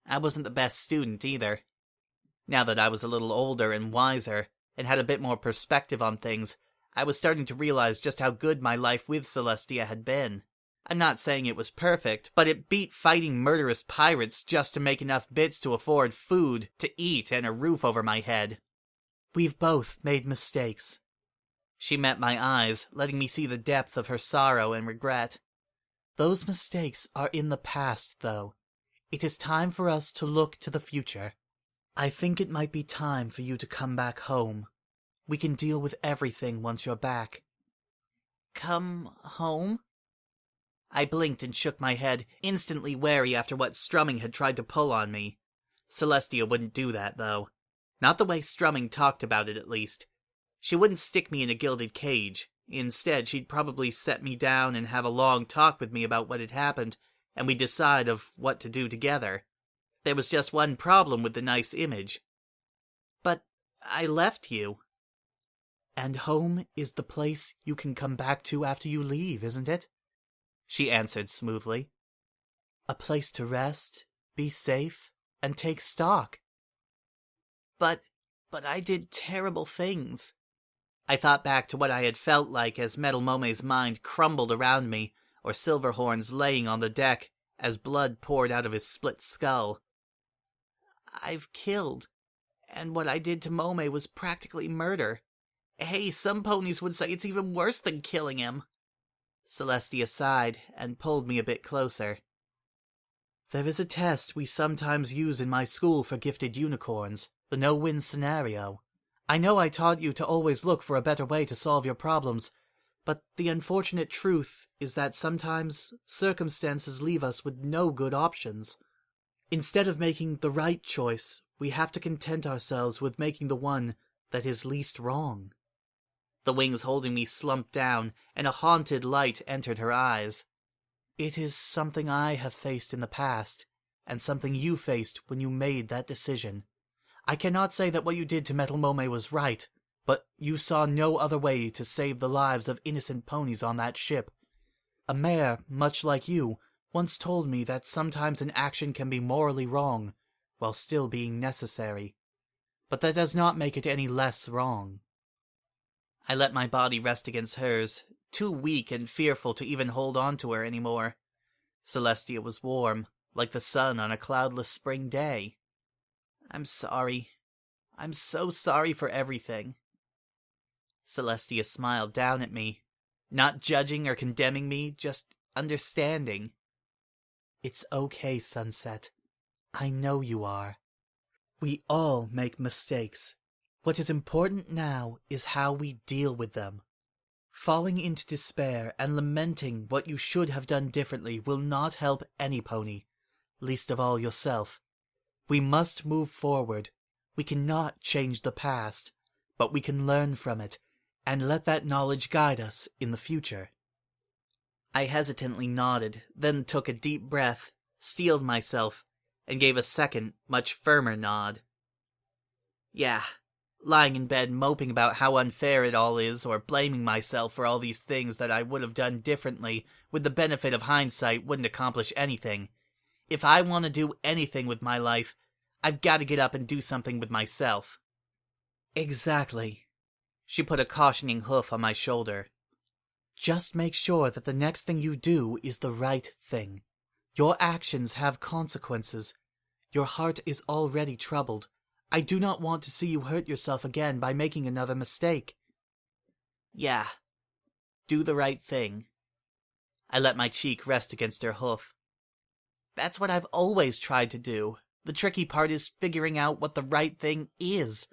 Speaker 1: I wasn't the best student either. Now that I was a little older and wiser, and had a bit more perspective on things, I was starting to realize just how good my life with Celestia had been. I'm not saying it was perfect, but it beat fighting murderous pirates just to make enough bits to afford food, to eat, and a roof over my head. We've both made mistakes. She met my eyes, letting me see the depth of her sorrow and regret. Those mistakes are in the past, though. It is time for us to look to the future. I think it might be time for you to come back home. We can deal with everything once you're back. Come home? I blinked and shook my head, instantly wary after what Strumming had tried to pull on me. Celestia wouldn't do that, though. Not the way Strumming talked about it, at least. She wouldn't stick me in a gilded cage. Instead, she'd probably set me down and have a long talk with me about what had happened, and we'd decide of what to do together. There was just one problem with the nice image. But I left you. And home is the place you can come back to after you leave, isn't it? She answered smoothly. A place to rest, be safe, and take stock. But I did terrible things. I thought back to what I had felt like as Metal Mome's mind crumbled around me, or Silverhorn's laying on the deck as blood poured out of his split skull. I've killed, and what I did to Mome was practically murder. Hey, some ponies would say it's even worse than killing him. Celestia sighed and pulled me a bit closer. There is a test we sometimes use in my school for gifted unicorns, the no-win scenario. I know I taught you to always look for a better way to solve your problems, but the unfortunate truth is that sometimes circumstances leave us with no good options. Instead of making the right choice, we have to content ourselves with making the one that is least wrong. The wings holding me slumped down, and a haunted light entered her eyes. It is something I have faced in the past, and something you faced when you made that decision. I cannot say that what you did to Metal Mome was right, but you saw no other way to save the lives of innocent ponies on that ship. A mare, much like you, once told me that sometimes an action can be morally wrong, while still being necessary. But that does not make it any less wrong. I let my body rest against hers, too weak and fearful to even hold on to her anymore. Celestia was warm, like the sun on a cloudless spring day. I'm sorry. I'm so sorry for everything. Celestia smiled down at me, not judging or condemning me, just understanding. It's okay, Sunset. I know you are. We all make mistakes. What is important now is how we deal with them. Falling into despair and lamenting what you should have done differently will not help any pony, least of all yourself. We must move forward. We cannot change the past, but we can learn from it, and let that knowledge guide us in the future. I hesitantly nodded, then took a deep breath, steeled myself, and gave a second, much firmer nod. Yeah, lying in bed moping about how unfair it all is, or blaming myself for all these things that I would have done differently with the benefit of hindsight wouldn't accomplish anything. If I want to do anything with my life, I've got to get up and do something with myself. Exactly. She put a cautioning hoof on my shoulder. Just make sure that the next thing you do is the right thing. Your actions have consequences. Your heart is already troubled. I do not want to see you hurt yourself again by making another mistake. Yeah. Do the right thing. I let my cheek rest against her hoof. That's what I've always tried to do. The tricky part is figuring out what the right thing is.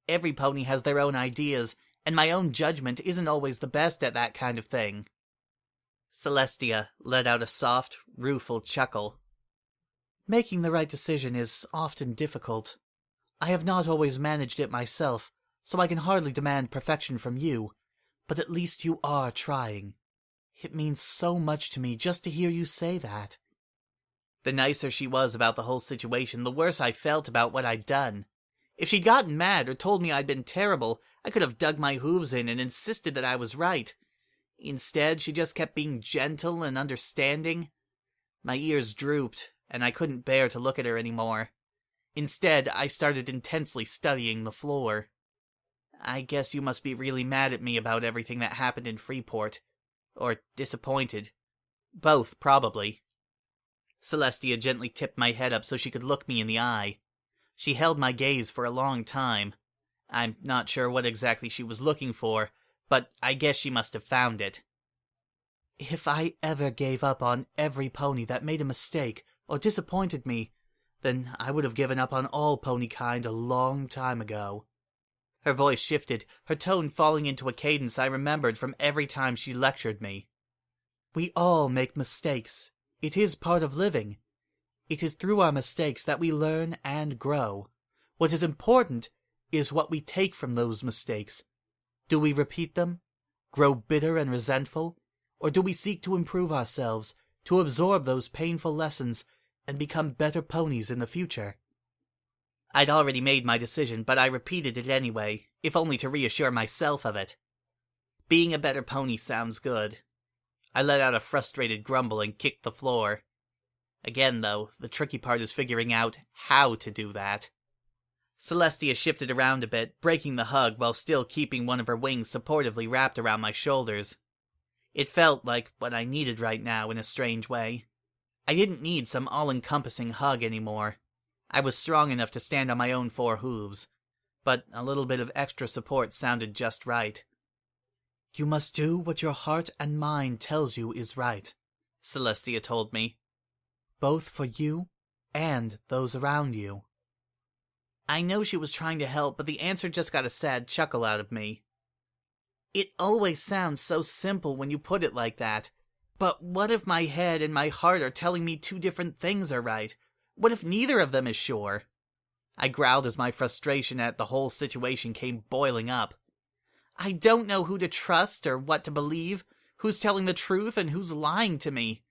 Speaker 1: Every pony has their own ideas, and my own judgment isn't always the best at that kind of thing. Celestia let out a soft, rueful chuckle. Making the right decision is often difficult. I have not always managed it myself, so I can hardly demand perfection from you, but at least you are trying. It means so much to me just to hear you say that. The nicer she was about the whole situation, the worse I felt about what I'd done. If she'd gotten mad or told me I'd been terrible, I could have dug my hooves in and insisted that I was right. Instead, she just kept being gentle and understanding. My ears drooped, and I couldn't bear to look at her anymore. Instead, I started intensely studying the floor. I guess you must be really mad at me about everything that happened in Freeport. Or disappointed. Both, probably. Celestia gently tipped my head up so she could look me in the eye. She held my gaze for a long time. I'm not sure what exactly she was looking for, but I guess she must have found it. If I ever gave up on every pony that made a mistake or disappointed me, then I would have given up on all pony kind a long time ago. Her voice shifted, her tone falling into a cadence I remembered from every time she lectured me. We all make mistakes. It is part of living. It is through our mistakes that we learn and grow. What is important is what we take from those mistakes. Do we repeat them? Grow bitter and resentful? Or do we seek to improve ourselves, to absorb those painful lessons, and become better ponies in the future? I'd already made my decision, but I repeated it anyway, if only to reassure myself of it. Being a better pony sounds good. I let out a frustrated grumble and kicked the floor. Again, though, the tricky part is figuring out how to do that. Celestia shifted around a bit, breaking the hug while still keeping one of her wings supportively wrapped around my shoulders. It felt like what I needed right now in a strange way. I didn't need some all-encompassing hug anymore. I was strong enough to stand on my own 4 hooves, but a little bit of extra support sounded just right. You must do what your heart and mind tells you is right, Celestia told me. Both for you and those around you. I know she was trying to help, but the answer just got a sad chuckle out of me. It always sounds so simple when you put it like that. But what if my head and my heart are telling me 2 different things are right? What if neither of them is sure? I growled as my frustration at the whole situation came boiling up. I don't know who to trust or what to believe, who's telling the truth and who's lying to me.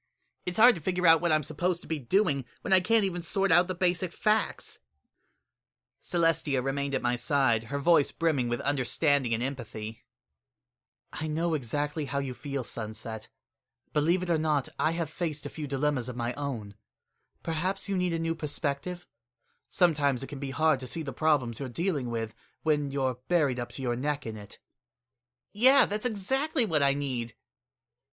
Speaker 1: It's hard to figure out what I'm supposed to be doing when I can't even sort out the basic facts. Celestia remained at my side, her voice brimming with understanding and empathy. I know exactly how you feel, Sunset. Believe it or not, I have faced a few dilemmas of my own. Perhaps you need a new perspective? Sometimes it can be hard to see the problems you're dealing with when you're buried up to your neck in it. Yeah, that's exactly what I need.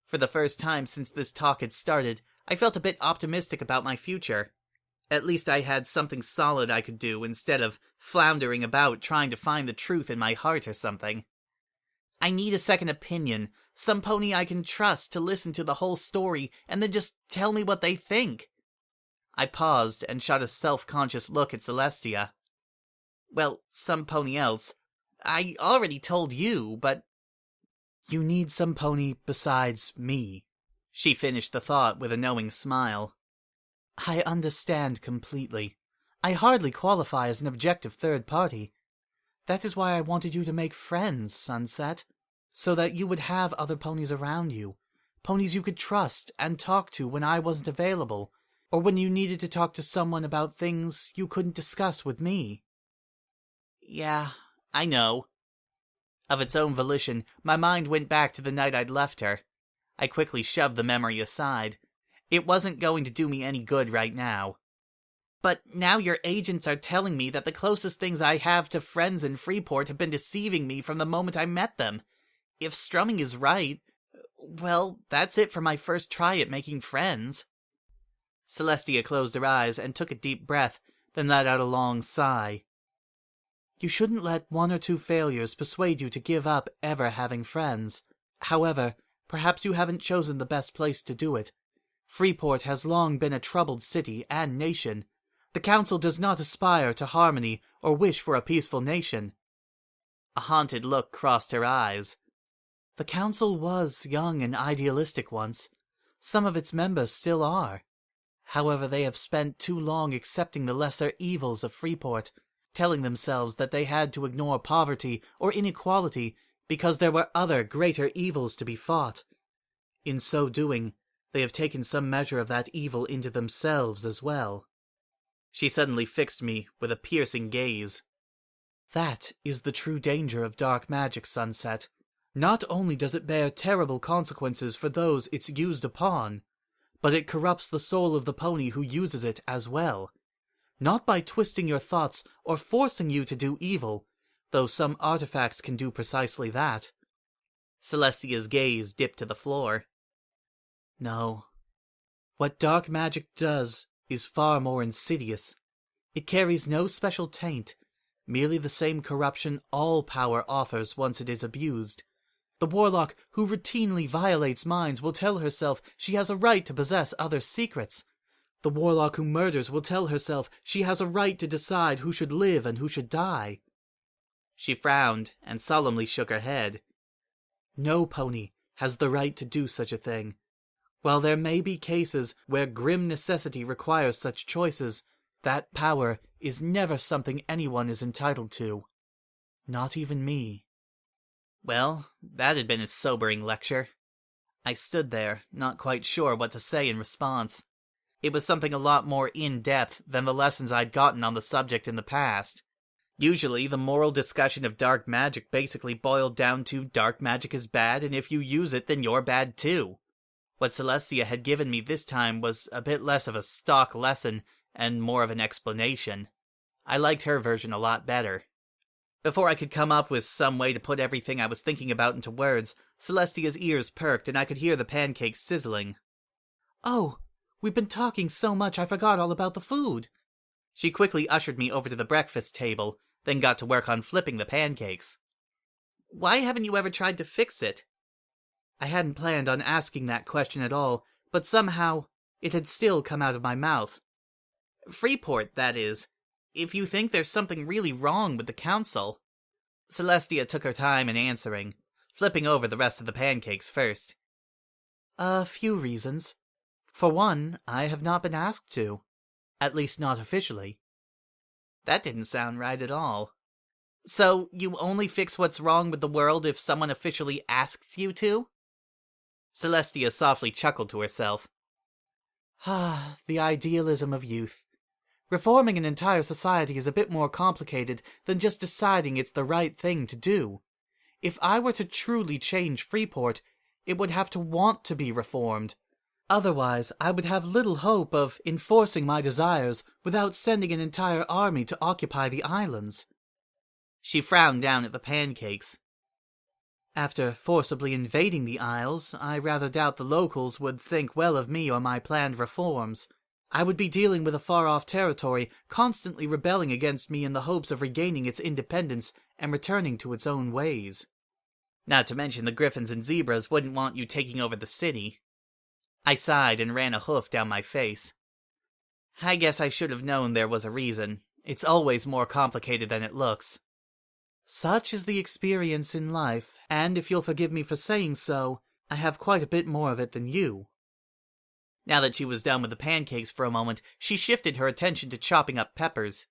Speaker 1: For the first time since this talk had started, I felt a bit optimistic about my future. At least I had something solid I could do instead of floundering about trying to find the truth in my heart or something. I need a second opinion, some pony I can trust to listen to the whole story and then just tell me what they think. I paused and shot a self-conscious look at Celestia. Well, some pony else. I already told you, but... You need some pony besides me. She finished the thought with a knowing smile. I understand completely. I hardly qualify as an objective third party. That is why I wanted you to make friends, Sunset, so that you would have other ponies around you. Ponies you could trust and talk to when I wasn't available, or when you needed to talk to someone about things you couldn't discuss with me.
Speaker 2: Yeah, I know. Of its own volition, my mind went back to the night I'd left her. I quickly shoved the memory aside. It wasn't going to do me any good right now. But now your agents are telling me that the closest things I have to friends in Freeport have been deceiving me from the moment I met them. If Strumming is right, well, that's it for my first try at making friends. Celestia closed her eyes and took a deep breath, then let out a long sigh.
Speaker 1: You shouldn't let one or two failures persuade you to give up ever having friends. However, perhaps you haven't chosen the best place to do it. Freeport has long been a troubled city and nation. The council does not aspire to harmony or wish for a peaceful nation.
Speaker 2: A haunted look crossed her eyes.
Speaker 1: The council was young and idealistic once. Some of its members still are. However, they have spent too long accepting the lesser evils of Freeport, telling themselves that they had to ignore poverty or inequality because there were other greater evils to be fought. In so doing, they have taken some measure of that evil into themselves as well.
Speaker 2: She suddenly fixed me with a piercing gaze.
Speaker 1: That is the true danger of dark magic, Sunset. Not only does it bear terrible consequences for those it's used upon, but it corrupts the soul of the pony who uses it as well. Not by twisting your thoughts or forcing you to do evil, though some artifacts can do precisely that.
Speaker 2: Celestia's gaze dipped to the floor.
Speaker 1: No. What dark magic does is far more insidious. It carries no special taint, merely the same corruption all power offers once it is abused. The warlock who routinely violates minds will tell herself she has a right to possess other secrets. The warlock who murders will tell herself she has a right to decide who should live and who should die.
Speaker 2: She frowned and solemnly shook her head.
Speaker 1: No pony has the right to do such a thing. While there may be cases where grim necessity requires such choices, that power is never something anyone is entitled to. Not even me.
Speaker 2: Well, that had been a sobering lecture. I stood there, not quite sure what to say in response. It was something a lot more in-depth than the lessons I'd gotten on the subject in the past. Usually, the moral discussion of dark magic basically boiled down to dark magic is bad, and if you use it, then you're bad too. What Celestia had given me this time was a bit less of a stock lesson and more of an explanation. I liked her version a lot better. Before I could come up with some way to put everything I was thinking about into words, Celestia's ears perked and I could hear the pancakes sizzling.
Speaker 1: Oh, we've been talking so much I forgot all about the food.
Speaker 2: She quickly ushered me over to the breakfast table, then got to work on flipping the pancakes. Why haven't you ever tried to fix it?
Speaker 1: I hadn't planned on asking that question at all, but somehow it had still come out of my mouth.
Speaker 2: Freeport, that is. If you think there's something really wrong with the council. Celestia took her time in answering, flipping over the rest of the pancakes first.
Speaker 1: A few reasons. For one, I have not been asked to. At least not officially.
Speaker 2: That didn't sound right at all. So, you only fix what's wrong with the world if someone officially asks you to? Celestia softly chuckled to herself.
Speaker 1: Ah, the idealism of youth. Reforming an entire society is a bit more complicated than just deciding it's the right thing to do. If I were to truly change Freeport, it would have to want to be reformed. Otherwise, I would have little hope of enforcing my desires without sending an entire army to occupy the islands.
Speaker 2: She frowned down at the pancakes.
Speaker 1: After forcibly invading the Isles, I rather doubt the locals would think well of me or my planned reforms. I would be dealing with a far-off territory, constantly rebelling against me in the hopes of regaining its independence and returning to its own ways.
Speaker 2: Not to mention the griffins and zebras wouldn't want you taking over the city. I sighed and ran a hoof down my face. I guess I should have known there was a reason. It's always more complicated than it looks.
Speaker 1: Such is the experience in life, and if you'll forgive me for saying so, I have quite a bit more of it than you.
Speaker 2: Now that she was done with the pancakes for a moment, she shifted her attention to chopping up peppers.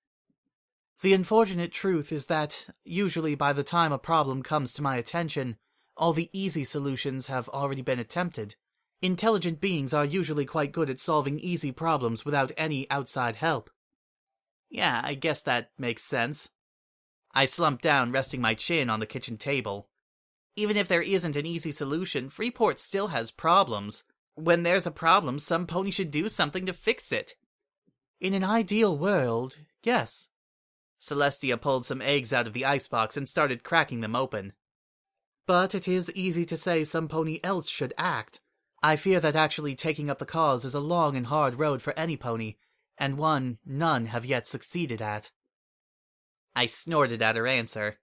Speaker 1: The unfortunate truth is that, usually by the time a problem comes to my attention, all the easy solutions have already been attempted. Intelligent beings are usually quite good at solving easy problems without any outside help. Yeah, I guess that makes sense. I slumped down, resting my chin on the kitchen table. Even if there isn't an easy solution, Freeport still has problems. When there's a problem, somepony should do something to fix it. In an ideal world, yes. Celestia pulled some eggs out of the icebox and started cracking them open. But it is easy to say somepony else should act. I fear that actually taking up the cause is a long and hard road for any pony, and one none have yet succeeded at. I snorted at her answer.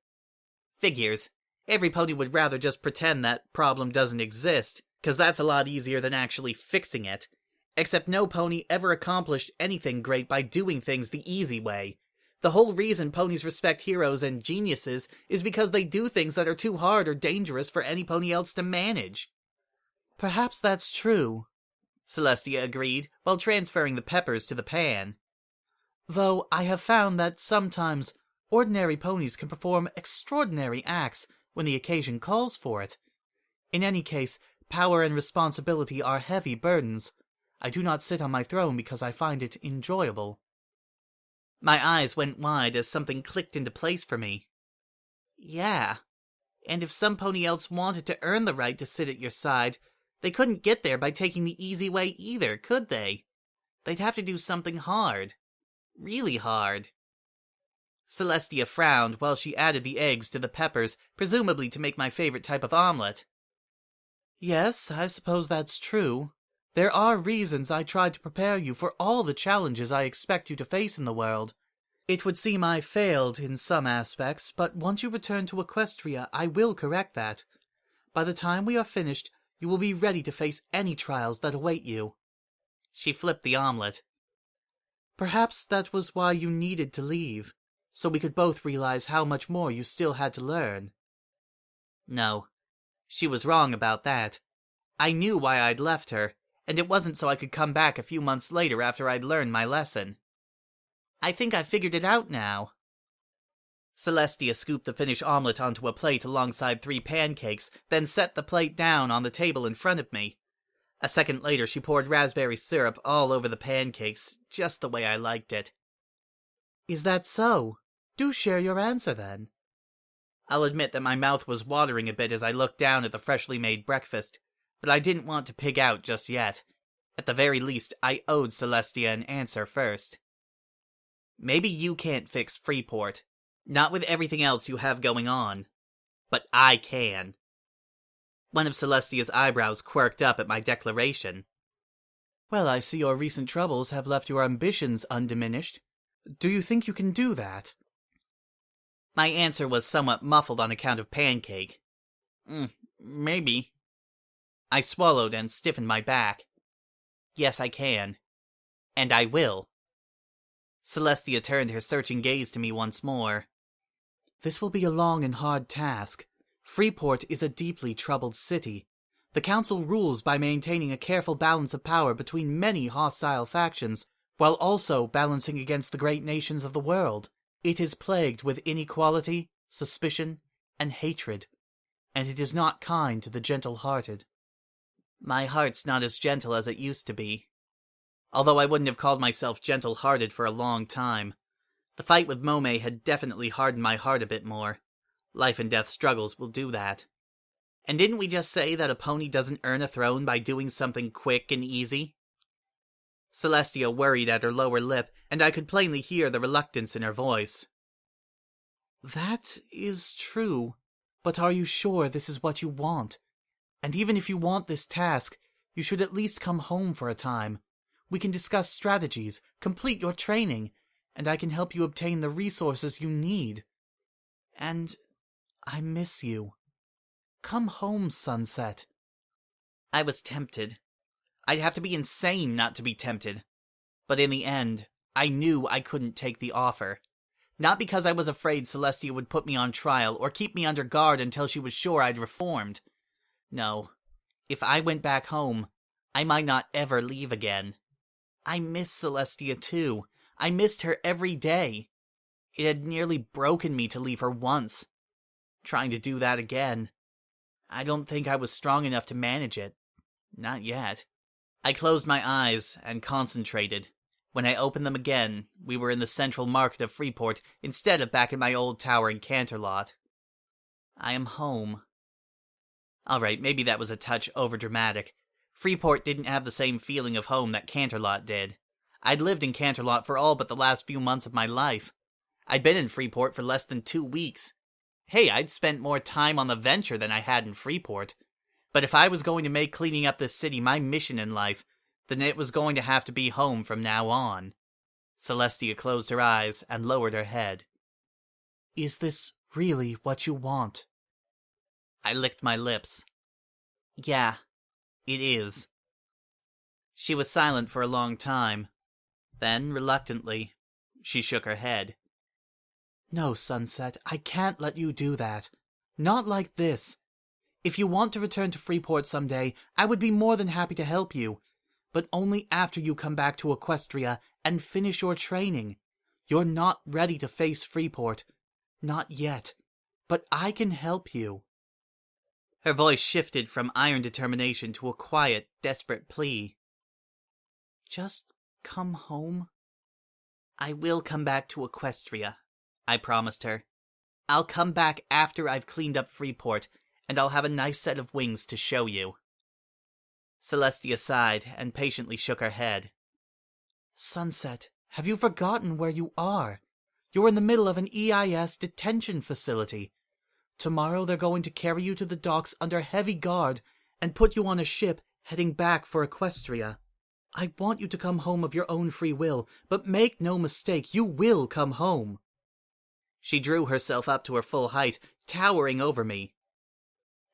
Speaker 1: Figures. Every pony would rather just pretend that problem doesn't exist, 'cause that's a lot easier than actually fixing it. Except no pony ever accomplished anything great by doing things the easy way. The whole reason ponies respect heroes and geniuses is because they do things that are too hard or dangerous for any pony else to manage. Perhaps that's true, Celestia agreed, while transferring the peppers to the pan. Though I have found that sometimes ordinary ponies can perform extraordinary acts when the occasion calls for it. In any case, power and responsibility are heavy burdens. I do not sit on my throne because I find it enjoyable. My eyes went wide as something clicked into place for me. Yeah, and if some pony else wanted to earn the right to sit at your side, they couldn't get there by taking the easy way either, could they? They'd have to do something hard. Really hard. Celestia frowned while she added the eggs to the peppers, presumably to make my favorite type of omelet. Yes, I suppose that's true. There are reasons I tried to prepare you for all the challenges I expect you to face in the world. It would seem I failed in some aspects, but once you return to Equestria, I will correct that. By the time we are finished, you will be ready to face any trials that await you. She flipped the omelet. Perhaps that was why you needed to leave, so we could both realize how much more you still had to learn. No, she was wrong about that. I knew why I'd left her, and it wasn't so I could come back a few months later after I'd learned my lesson. I think I figured it out now. Celestia scooped the finished omelet onto a plate alongside 3 pancakes, then set the plate down on the table in front of me. A second later, she poured raspberry syrup all over the pancakes, just the way I liked it. Is that so? Do share your answer, then. I'll admit that my mouth was watering a bit as I looked down at the freshly made breakfast, but I didn't want to pig out just yet. At the very least, I owed Celestia an answer first. Maybe you can't fix Freeport, not with everything else you have going on, but I can. One of Celestia's eyebrows quirked up at my declaration. Well, I see your recent troubles have left your ambitions undiminished. Do you think you can do that? My answer was somewhat muffled on account of pancake. Maybe. I swallowed and stiffened my back. Yes, I can. And I will. Celestia turned her searching gaze to me once more. This will be a long and hard task. Freeport is a deeply troubled city. The Council rules by maintaining a careful balance of power between many hostile factions, while also balancing against the great nations of the world. It is plagued with inequality, suspicion, and hatred, and it is not kind to the gentle-hearted. My heart's not as gentle as it used to be. Although I wouldn't have called myself gentle-hearted for a long time. The fight with Mome had definitely hardened my heart a bit more. Life and death struggles will do that. And didn't we just say that a pony doesn't earn a throne by doing something quick and easy? Celestia worried at her lower lip, and I could plainly hear the reluctance in her voice. That is true, but are you sure this is what you want? And even if you want this task, you should at least come home for a time. We can discuss strategies, complete your training, and I can help you obtain the resources you need. And I miss you. Come home, Sunset. I was tempted. I'd have to be insane not to be tempted. But in the end, I knew I couldn't take the offer. Not because I was afraid Celestia would put me on trial or keep me under guard until she was sure I'd reformed. No, if I went back home, I might not ever leave again. I miss Celestia too. I missed her every day. It had nearly broken me to leave her once. Trying to do that again. I don't think I was strong enough to manage it. Not yet. I closed my eyes and concentrated. When I opened them again, we were in the central market of Freeport instead of back in my old tower in Canterlot. I am home. Alright, maybe that was a touch overdramatic. Freeport didn't have the same feeling of home that Canterlot did. I'd lived in Canterlot for all but the last few months of my life. I'd been in Freeport for less than 2 weeks. Hey, I'd spent more time on the Venture than I had in Freeport. But if I was going to make cleaning up this city my mission in life, then it was going to have to be home from now on. Celestia closed her eyes and lowered her head. Is this really what you want? I licked my lips. Yeah, it is. She was silent for a long time. Then, reluctantly, she shook her head. No, Sunset, I can't let you do that. Not like this. If you want to return to Freeport someday, I would be more than happy to help you. But only after you come back to Equestria and finish your training. You're not ready to face Freeport. Not yet. But I can help you. Her voice shifted from iron determination to a quiet, desperate plea. Just come home. I will come back to Equestria, I promised her. I'll come back after I've cleaned up Freeport, and I'll have a nice set of wings to show you. Celestia sighed and patiently shook her head. Sunset, have you forgotten where you are? You're in the middle of an EIS detention facility. Tomorrow they're going to carry you to the docks under heavy guard and put you on a ship heading back for Equestria. I want you to come home of your own free will, but make no mistake, you will come home. She drew herself up to her full height, towering over me.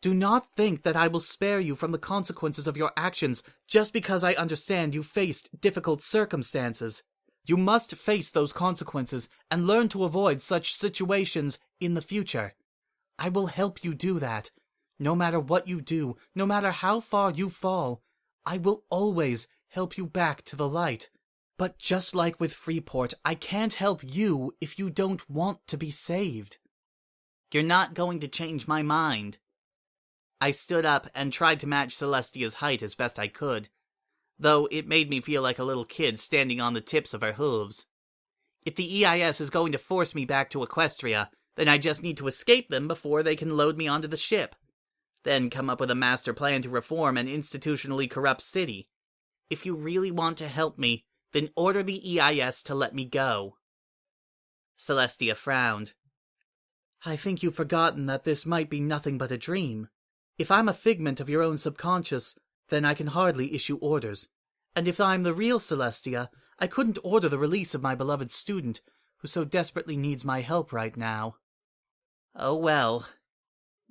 Speaker 1: Do not think that I will spare you from the consequences of your actions just because I understand you faced difficult circumstances. You must face those consequences and learn to avoid such situations in the future. I will help you do that. No matter what you do, no matter how far you fall, I will always help you back to the light. But just like with Freeport, I can't help you if you don't want to be saved. You're not going to change my mind. I stood up and tried to match Celestia's height as best I could, though it made me feel like a little kid standing on the tips of her hooves. If the EIS is going to force me back to Equestria, then I just need to escape them before they can load me onto the ship. Then come up with a master plan to reform an institutionally corrupt city. If you really want to help me, then order the EIS to let me go. Celestia frowned. I think you've forgotten that this might be nothing but a dream. If I'm a figment of your own subconscious, then I can hardly issue orders. And if I'm the real Celestia, I couldn't order the release of my beloved student, who so desperately needs my help right now. Oh well.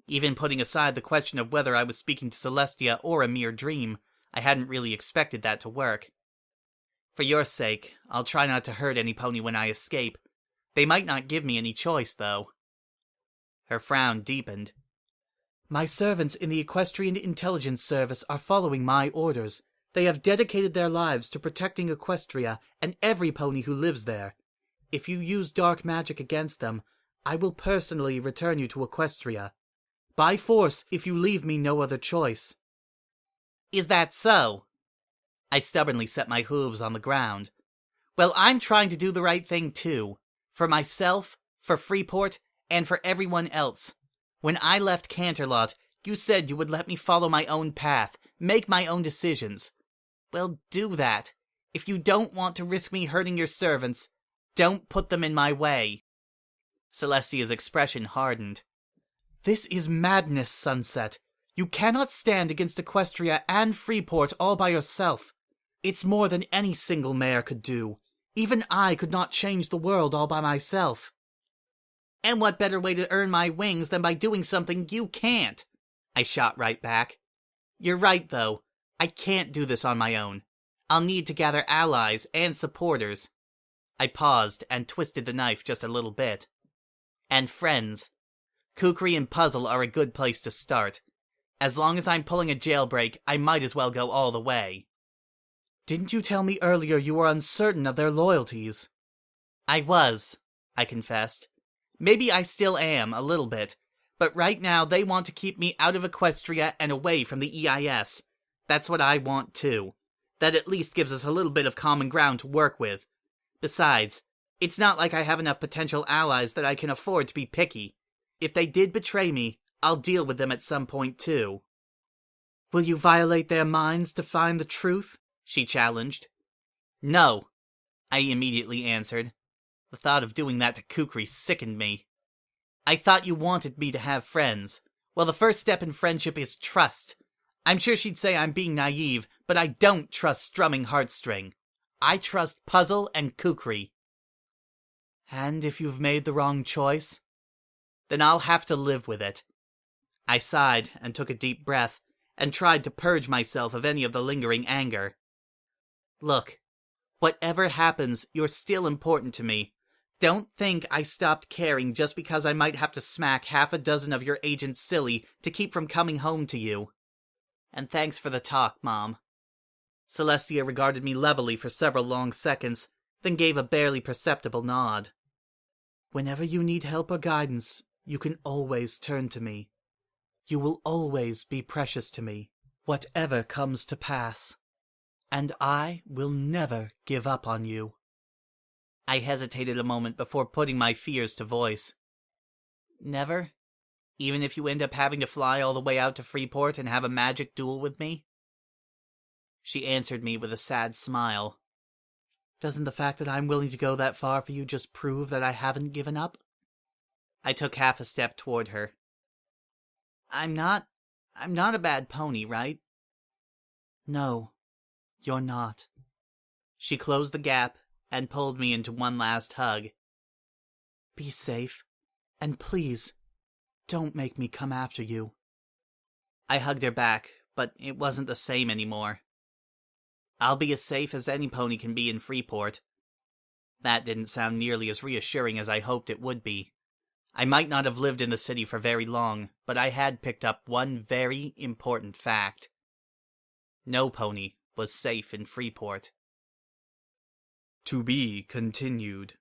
Speaker 1: Even putting aside the question of whether I was speaking to Celestia or a mere dream, I hadn't really expected that to work. For your sake, I'll try not to hurt any pony when I escape. They might not give me any choice, though. Her frown deepened. My servants in the Equestrian Intelligence Service are following my orders. They have dedicated their lives to protecting Equestria and every pony who lives there. If you use dark magic against them, I will personally return you to Equestria. By force, if you leave me no other choice. Is that so? I stubbornly set my hooves on the ground. Well, I'm trying to do the right thing too. For myself, for Freeport, and for everyone else. When I left Canterlot, you said you would let me follow my own path, make my own decisions. Well, do that. If you don't want to risk me hurting your servants, don't put them in my way. Celestia's expression hardened. This is madness, Sunset. You cannot stand against Equestria and Freeport all by yourself. It's more than any single mayor could do. Even I could not change the world all by myself. And what better way to earn my wings than by doing something you can't? I shot right back. You're right, though. I can't do this on my own. I'll need to gather allies and supporters. I paused and twisted the knife just a little bit. And friends. Kukri and Puzzle are a good place to start. As long as I'm pulling a jailbreak, I might as well go all the way. Didn't you tell me earlier you were uncertain of their loyalties? I was. I confessed. Maybe I still am, a little bit, but right now they want to keep me out of Equestria and away from the EIS. That's what I want too. That at least gives us a little bit of common ground to work with. Besides, it's not like I have enough potential allies that I can afford to be picky. If they did betray me, I'll deal with them at some point too. Will you violate their minds to find the truth? She challenged. No, I immediately answered. The thought of doing that to Kukri sickened me. I thought you wanted me to have friends. Well, the first step in friendship is trust. I'm sure she'd say I'm being naive, but I don't trust Strumming Heartstring. I trust Puzzle and Kukri. And if you've made the wrong choice? Then I'll have to live with it. I sighed and took a deep breath, and tried to purge myself of any of the lingering anger. Look, whatever happens, you're still important to me. Don't think I stopped caring just because I might have to smack half a dozen of your agents silly to keep from coming home to you. And thanks for the talk, Mom. Celestia regarded me levelly for several long seconds, then gave a barely perceptible nod. Whenever you need help or guidance, you can always turn to me. You will always be precious to me, whatever comes to pass. And I will never give up on you. I hesitated a moment before putting my fears to voice. Never? Even if you end up having to fly all the way out to Freeport and have a magic duel with me? She answered me with a sad smile. Doesn't the fact that I'm willing to go that far for you just prove that I haven't given up? I took half a step toward her. I'm not a bad pony, right? No, you're not. She closed the gap and pulled me into one last hug. Be safe, and please, don't make me come after you. I hugged her back, but it wasn't the same anymore. I'll be as safe as any pony can be in Freeport. That didn't sound nearly as reassuring as I hoped it would be. I might not have lived in the city for very long, but I had picked up one very important fact. No pony was safe in Freeport. To be continued.